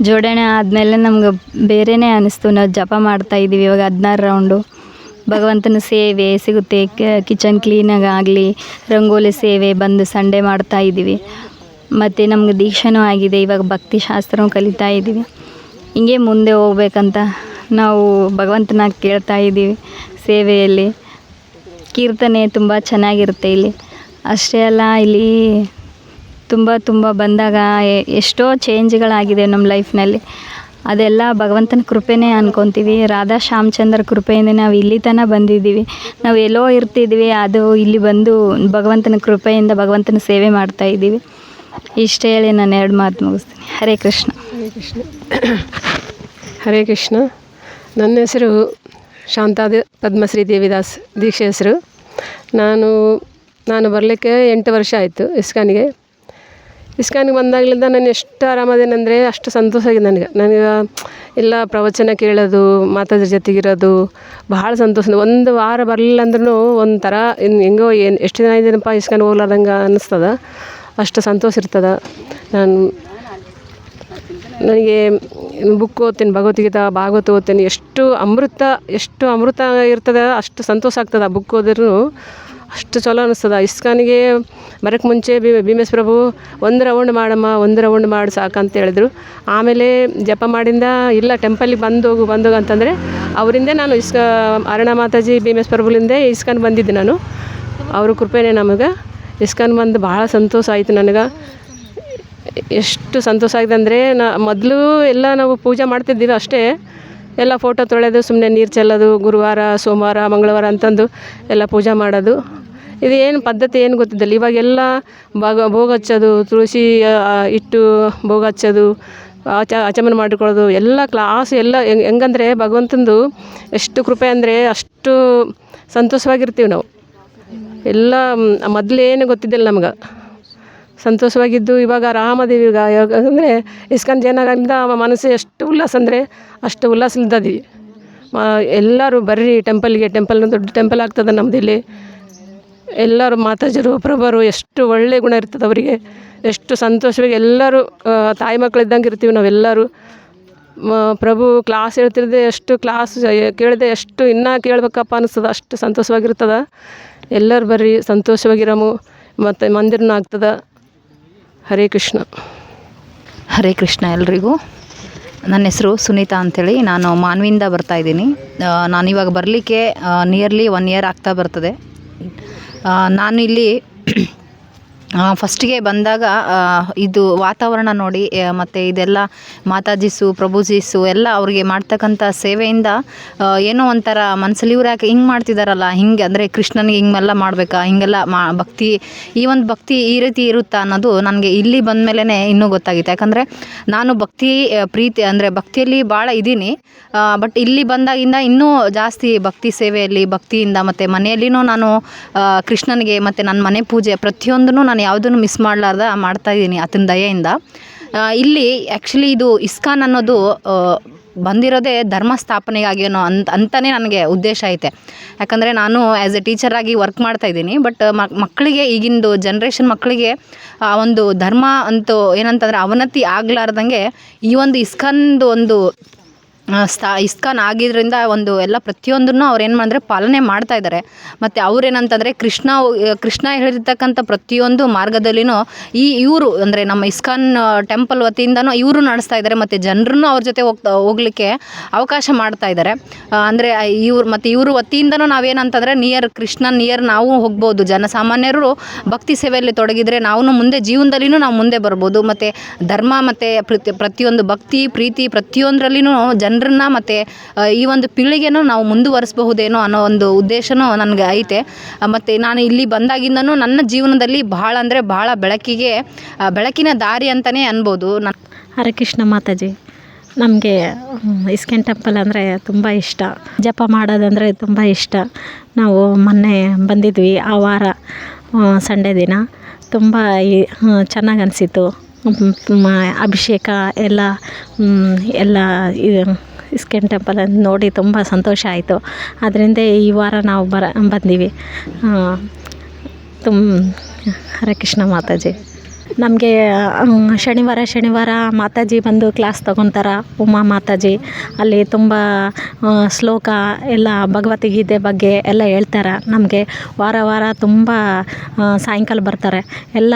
ಜೋಡಣೆ ಆದಮೇಲೆ ನಮ್ಗೆ ಬೇರೆಯೇ ಅನ್ನಿಸ್ತು. ನಾವು ಜಪ ಮಾಡ್ತಾಯಿದ್ದೀವಿ ಇವಾಗ 16 ರೌಂಡು. ಭಗವಂತನ ಸೇವೆ ಸಿಗುತ್ತೆ, ಕಿಚನ್ ಕ್ಲೀನಾಗಿ ಆಗಲಿ, ರಂಗೋಲಿ ಸೇವೆ ಬಂದು ಸಂಡೇ ಮಾಡ್ತಾಯಿದ್ದೀವಿ. ಮತ್ತು ನಮ್ಗೆ ದೀಕ್ಷಾನೂ ಆಗಿದೆ. ಇವಾಗ ಭಕ್ತಿ ಶಾಸ್ತ್ರನೂ ಕಲಿತಾ ಇದ್ದೀವಿ. ಹಿಂಗೆ ಮುಂದೆ ಹೋಗ್ಬೇಕಂತ ನಾವು ಭಗವಂತನ ಕೇಳ್ತಾ ಇದ್ದೀವಿ. ಸೇವೆಯಲ್ಲಿ ಕೀರ್ತನೆ ತುಂಬ ಚೆನ್ನಾಗಿರುತ್ತೆ ಇಲ್ಲಿ. ಅಷ್ಟೇ ಅಲ್ಲ, ಇಲ್ಲಿ ತುಂಬ ಬಂದಾಗ ಎಷ್ಟೋ ಚೇಂಜ್ಗಳಾಗಿದೆ ನಮ್ಮ ಲೈಫ್ನಲ್ಲಿ. ಅದೆಲ್ಲ ಭಗವಂತನ ಕೃಪೆನೇ ಅನ್ಕೊತೀವಿ. ರಾಧಾ ಶ್ಯಾಮಚಂದ್ರ ಕೃಪೆಯಿಂದ ನಾವು ಇಲ್ಲಿ ತನಕ ಬಂದಿದ್ದೀವಿ. ನಾವು ಎಲ್ಲೋ ಇರ್ತಿದ್ವಿ, ಅದು ಇಲ್ಲಿ ಬಂದು ಭಗವಂತನ ಕೃಪೆಯಿಂದ ಭಗವಂತನ ಸೇವೆ ಮಾಡ್ತಾಯಿದ್ದೀವಿ. ಇಷ್ಟೇ ಹೇಳಿ ನಾನು 2 ಮಾತು ಮುಗಿಸ್ತೀನಿ. ಹರೇ ಕೃಷ್ಣ. ಹರೇ ಕೃಷ್ಣ. ನನ್ನ ಹೆಸರು ಶಾಂತಾದ ಪದ್ಮಶ್ರೀ ದೇವಿದಾಸ್ ದೀಕ್ಷೆ ಹೆಸರು. ನಾನು ಬರಲಿಕ್ಕೆ 8 ವರ್ಷ ಆಯಿತು ಇಸ್ಕಾನಿಗೆ ಬಂದಾಗಲಿಂದ ನಾನು ಎಷ್ಟು ಆರಾಮದೇನೆಂದರೆ ಅಷ್ಟು ಸಂತೋಷ ಆಗಿದೆ ನನಗೆ ಎಲ್ಲ ಪ್ರವಚನ ಕೇಳೋದು, ಮಾತಾದ್ರ ಜೊತೆಗಿರೋದು ಭಾಳ ಸಂತೋಷ. ಒಂದು ವಾರ ಬರಲಿಲ್ಲ ಅಂದ್ರೂ ಒಂಥರ ಹೆಂಗೋ ಎಷ್ಟು ದಿನ ಇದ್ದೀನಪ್ಪ ಇಸ್ಕಾನ್ ಹೋಗ್ಲಾರ್ದಂಗೆ ಅನ್ನಿಸ್ತದ, ಅಷ್ಟು ಸಂತೋಷ ಇರ್ತದೆ. ನನಗೆ ಬುಕ್ ಓದ್ತೀನಿ, ಭಗವದ್ಗೀತಾ ಭಾಗವತ ಓದ್ತೀನಿ. ಎಷ್ಟು ಅಮೃತ ಇರ್ತದೆ, ಅಷ್ಟು ಸಂತೋಷ ಆಗ್ತದೆ. ಆ ಬುಕ್ ಓದಿದ್ರು ಅಷ್ಟು ಚಲೋ ಅನ್ನಿಸ್ತದೆ. ಇಸ್ಕಾನಿಗೆ ಬರೋಕ್ಕೆ ಮುಂಚೆ ಭೀಮೇಶ್ ಪ್ರಭು 1 ರೌಂಡ್ ಮಾಡಮ್ಮ, 1 ರೌಂಡ್ ಮಾಡಿ ಸಾಕಂತ ಹೇಳಿದ್ರು. ಆಮೇಲೆ ಜಪ ಮಾಡಿಂದ ಇಲ್ಲ ಟೆಂಪಲಿಗೆ ಬಂದೋಗು ಅಂತಂದರೆ ಅವರಿಂದೇ ನಾನು ಅರುಣಾ ಮಾತಾಜಿ ಭೀಮೇಶ್ ಪ್ರಭುಲಿಂದೇ ಇಸ್ಕಾನ್ ಬಂದಿದ್ದೆ ನಾನು. ಅವ್ರ ಕೃಪೆನೇ ನಮಗೆ ಇಸ್ಕಾನ್ ಬಂದು ಭಾಳ ಸಂತೋಷ ಆಯಿತು ನನಗೆ. ಎಷ್ಟು ಸಂತೋಷ ಆಗಿದೆ ಅಂದರೆ ಮೊದಲು ಎಲ್ಲ ನಾವು ಪೂಜೆ ಮಾಡ್ತಿದ್ದೀವಿ ಅಷ್ಟೇ, ಎಲ್ಲ ಫೋಟೋ ತೊಳೆಯೋದು, ಸುಮ್ಮನೆ ನೀರು ಚೆಲ್ಲೋದು, ಗುರುವಾರ ಸೋಮವಾರ ಮಂಗಳವಾರ ಅಂತಂದು ಎಲ್ಲ ಪೂಜೆ ಮಾಡೋದು. ಇದು ಏನು ಪದ್ಧತಿ ಏನು ಗೊತ್ತಿದ್ದಿಲ್ಲ. ಇವಾಗೆಲ್ಲ ಭೋಗ ಹಚ್ಚೋದು, ತುಳಸಿ ಇಟ್ಟು ಭೋಗ ಹಚ್ಚೋದು, ಆಚಮನ ಮಾಡಿಕೊಳ್ಳೋದು, ಎಲ್ಲ ಕ್ಲಾಸ್ ಎಲ್ಲ ಹೆಂಗಂದರೆ ಭಗವಂತಂದು ಎಷ್ಟು ಕೃಪೆ ಅಂದರೆ ಅಷ್ಟು ಸಂತೋಷವಾಗಿರ್ತೀವಿ ನಾವು. ಎಲ್ಲ ಮೊದಲೇನು ಗೊತ್ತಿದ್ದಿಲ್ಲ ನಮ್ಗೆ, ಸಂತೋಷವಾಗಿದ್ದು ಇವಾಗ ರಾಮದೇವಿಗ ಅಂದರೆ ಇಸ್ಕಾನ್ ಜೈನಾಗಿಂದ ಮನಸ್ಸು ಎಷ್ಟು ಉಲ್ಲಾಸ ಅಂದರೆ ಅಷ್ಟು ಉಲ್ಲಾಸಲಿದ್ದೀವಿ. ಎಲ್ಲರೂ ಬರ್ರಿ ಟೆಂಪಲ್ಗೆ, ಟೆಂಪಲ್ ದೊಡ್ಡ ಟೆಂಪಲ್ ಆಗ್ತದೆ ನಮ್ಮದು ಇಲ್ಲಿ. ಎಲ್ಲರೂ ಮಾತಾಜರು ಪ್ರಭರು ಎಷ್ಟು ಒಳ್ಳೆ ಗುಣ ಇರ್ತದೆ ಅವರಿಗೆ, ಎಷ್ಟು ಸಂತೋಷವಾಗಿ ಎಲ್ಲರೂ ತಾಯಿ ಮಕ್ಕಳಿದ್ದಂಗೆ ಇರ್ತೀವಿ ನಾವೆಲ್ಲರೂ. ಪ್ರಭು ಕ್ಲಾಸ್ ಹೇಳ್ತಿರದೆ ಎಷ್ಟು ಕ್ಲಾಸ್ ಕೇಳಿದೆ ಎಷ್ಟು ಇನ್ನೂ ಕೇಳಬೇಕಪ್ಪ ಅನಿಸ್ತದೆ, ಅಷ್ಟು ಸಂತೋಷವಾಗಿರ್ತದೆ. ಎಲ್ಲರೂ ಬರ್ರಿ ಸಂತೋಷವಾಗಿರಮು, ಮತ್ತು ಮಂದಿರನೂ ಆಗ್ತದೆ. ಹರೇ ಕೃಷ್ಣ. ಹರೇ ಕೃಷ್ಣ ಎಲ್ರಿಗೂ. ನನ್ನ ಹೆಸರು ಸುನೀತಾ ಅಂಥೇಳಿ, ನಾನು ಮಾನ್ವಿಯಿಂದ ಬರ್ತಾಯಿದ್ದೀನಿ. ನಾನಿವಾಗ ಬರಲಿಕ್ಕೆ ನಿಯರ್ಲಿ 1 ಇಯರ್ ಆಗ್ತಾ ಬರ್ತದೆ. ನಾನು ಇಲ್ಲಿ ಫಸ್ಟಿಗೆ ಬಂದಾಗ ಇದು ವಾತಾವರಣ ನೋಡಿ ಮತ್ತು ಇದೆಲ್ಲ ಮಾತಾಜೀಸು ಪ್ರಭುಜೀಸು ಎಲ್ಲ ಅವ್ರಿಗೆ ಮಾಡ್ತಕ್ಕಂಥ ಸೇವೆಯಿಂದ ಏನೋ ಒಂಥರ ಮನಸ್ಸಲ್ಲಿ ಇವ್ರು ಯಾಕೆ ಹಿಂಗೆ ಮಾಡ್ತಿದ್ದಾರಲ್ಲ, ಹಿಂಗೆ ಅಂದರೆ ಕೃಷ್ಣನಿಗೆ ಹಿಂಗೆಲ್ಲ ಮಾಡಬೇಕಾ, ಹಿಂಗೆಲ್ಲ ಭಕ್ತಿ, ಈ ಒಂದು ಭಕ್ತಿ ಈ ರೀತಿ ಇರುತ್ತಾ ಅನ್ನೋದು ನನಗೆ ಇಲ್ಲಿ ಬಂದ ಮೇಲೇ ಇನ್ನೂ ಗೊತ್ತಾಗಿತ್ತು. ಯಾಕಂದರೆ ನಾನು ಭಕ್ತಿ ಪ್ರೀತಿ ಅಂದರೆ ಭಕ್ತಿಯಲ್ಲಿ ಭಾಳ ಇದ್ದೀನಿ, ಬಟ್ ಇಲ್ಲಿ ಬಂದಾಗಿಂದ ಇನ್ನೂ ಜಾಸ್ತಿ ಭಕ್ತಿ ಸೇವೆಯಲ್ಲಿ ಭಕ್ತಿಯಿಂದ ಮತ್ತು ಮನೆಯಲ್ಲಿನೂ ನಾನು ಕೃಷ್ಣನಿಗೆ ಮತ್ತು ನನ್ನ ಮನೆ ಪೂಜೆ ಪ್ರತಿಯೊಂದನ್ನು ನಾನು ಯಾವುದನ್ನು ಮಿಸ್ ಮಾಡಲಾರ್ದ ಮಾಡ್ತಾಯಿದ್ದೀನಿ ಆತನ ದಯೆಯಿಂದ. ಇಲ್ಲಿ ಆ್ಯಕ್ಚುಲಿ ಇದು ಇಸ್ಕಾನ್ ಅನ್ನೋದು ಬಂದಿರೋದೇ ಧರ್ಮ ಸ್ಥಾಪನೆಗಾಗಿ ಅನ್ನೋ ಅಂತಲೇ ನನಗೆ ಉದ್ದೇಶ ಐತೆ. ಯಾಕಂದರೆ ನಾನು ಆ್ಯಸ್ ಎ ಟೀಚರಾಗಿ ವರ್ಕ್ ಮಾಡ್ತಾಯಿದ್ದೀನಿ, ಬಟ್ ಮಕ್ಕಳಿಗೆ ಈಗಿಂದು ಜನ್ರೇಷನ್ ಮಕ್ಕಳಿಗೆ ಆ ಒಂದು ಧರ್ಮ ಅಂತೂ ಏನಂತಂದರೆ ಅವನತಿ ಆಗಲಾರ್ದಂಗೆ ಈ ಒಂದು ಇಸ್ಕಾನ್ದು ಒಂದು ಇಸ್ಕಾನ್ ಆಗಿದ್ದರಿಂದ ಒಂದು ಎಲ್ಲ ಪ್ರತಿಯೊಂದನ್ನು ಅವ್ರು ಏನು ಮಾಡಿದ್ರೆ ಪಾಲನೆ ಮಾಡ್ತಾಯಿದ್ದಾರೆ. ಮತ್ತು ಅವ್ರೇನಂತಂದರೆ ಕೃಷ್ಣ ಹೇಳಿರ್ತಕ್ಕಂಥ ಪ್ರತಿಯೊಂದು ಮಾರ್ಗದಲ್ಲಿನೂ ಇವರು ಅಂದರೆ ನಮ್ಮ ಇಸ್ಕಾನ್ ಟೆಂಪಲ್ ವತಿಯಿಂದನೂ ಇವರು ನಡೆಸ್ತಾ ಇದ್ದಾರೆ, ಮತ್ತು ಜನರನ್ನು ಅವ್ರ ಜೊತೆ ಹೋಗ್ಲಿಕ್ಕೆ ಅವಕಾಶ ಮಾಡ್ತಾ ಇದ್ದಾರೆ. ಅಂದರೆ ಇವರು ವತಿಯಿಂದನೂ ನಾವೇನಂತಂದರೆ ಕೃಷ್ಣ ನಿಯರ್ ನಾವು ಹೋಗ್ಬೋದು. ಜನಸಾಮಾನ್ಯರು ಭಕ್ತಿ ಸೇವೆಯಲ್ಲಿ ತೊಡಗಿದರೆ ನಾವು ಮುಂದೆ ಜೀವನದಲ್ಲಿನೂ ನಾವು ಮುಂದೆ ಬರ್ಬೋದು. ಮತ್ತು ಧರ್ಮ ಮತ್ತು ಪ್ರತಿಯೊಂದು ಭಕ್ತಿ ಪ್ರೀತಿ ಪ್ರತಿಯೊಂದರಲ್ಲಿನೂ ಜನರನ್ನ ಮತ್ತು ಈ ಒಂದು ಪೀಳಿಗೆನೂ ನಾವು ಮುಂದುವರಿಸಬಹುದೇನೋ ಅನ್ನೋ ಒಂದು ಉದ್ದೇಶನೂ ನನಗೆ ಐತೆ. ಮತ್ತು ನಾನು ಇಲ್ಲಿ ಬಂದಾಗಿಂದನೂ ನನ್ನ ಜೀವನದಲ್ಲಿ ಭಾಳ ಅಂದರೆ ಭಾಳ ಬೆಳಕಿನ ದಾರಿ ಅಂತಲೇ ಅನ್ಬೋದು. ಹರೇ ಕೃಷ್ಣ ಮಾತಾಜಿ. ನಮಗೆ ಇಸ್ಕಾನ್ ಟೆಂಪಲ್ ಅಂದರೆ ತುಂಬ ಇಷ್ಟ, ಜಪ ಮಾಡೋದಂದರೆ ತುಂಬ ಇಷ್ಟ. ನಾವು ಮೊನ್ನೆ ಬಂದಿದ್ವಿ ಆ ವಾರ ಸಂಡೇ ದಿನ, ತುಂಬ ಚೆನ್ನಾಗಿ ಅನಿಸಿತು. ಅಭಿಷೇಕ ಎಲ್ಲ ಇಸ್ಕಾನ್ ಟೆಂಪಲನ್ನು ನೋಡಿ ತುಂಬ ಸಂತೋಷ ಆಯಿತು. ಅದರಿಂದ ಈ ವಾರ ನಾವು ಬಂದೀವಿ. ಹರೇ ಕೃಷ್ಣ ಮಾತಾಜಿ. ನಮಗೆ ಶನಿವಾರ ಮಾತಾಜಿ ಬಂದು ಕ್ಲಾಸ್ ತೊಗೊತಾರೆ, ಉಮಾ ಮಾತಾಜಿ. ಅಲ್ಲಿ ತುಂಬ ಶ್ಲೋಕ ಎಲ್ಲ ಭಗವದ್ಗೀತೆ ಬಗ್ಗೆ ಎಲ್ಲ ಹೇಳ್ತಾರೆ ನಮಗೆ. ವಾರ ತುಂಬ ಸಾಯಂಕಾಲ ಬರ್ತಾರೆ, ಎಲ್ಲ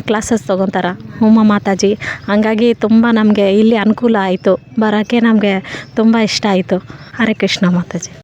ಕ್ಲಾಸಸ್ ತೊಗೊತಾರೆ ಉಮಾ ಮಾತಾಜಿ. ಹಂಗಾಗಿ ತುಂಬ ನಮಗೆ ಇಲ್ಲಿ ಅನುಕೂಲ ಆಯಿತು, ಬರೋಕ್ಕೆ ನಮಗೆ ತುಂಬ ಇಷ್ಟ ಆಯಿತು. ಹರೇ ಕೃಷ್ಣ ಮಾತಾಜಿ.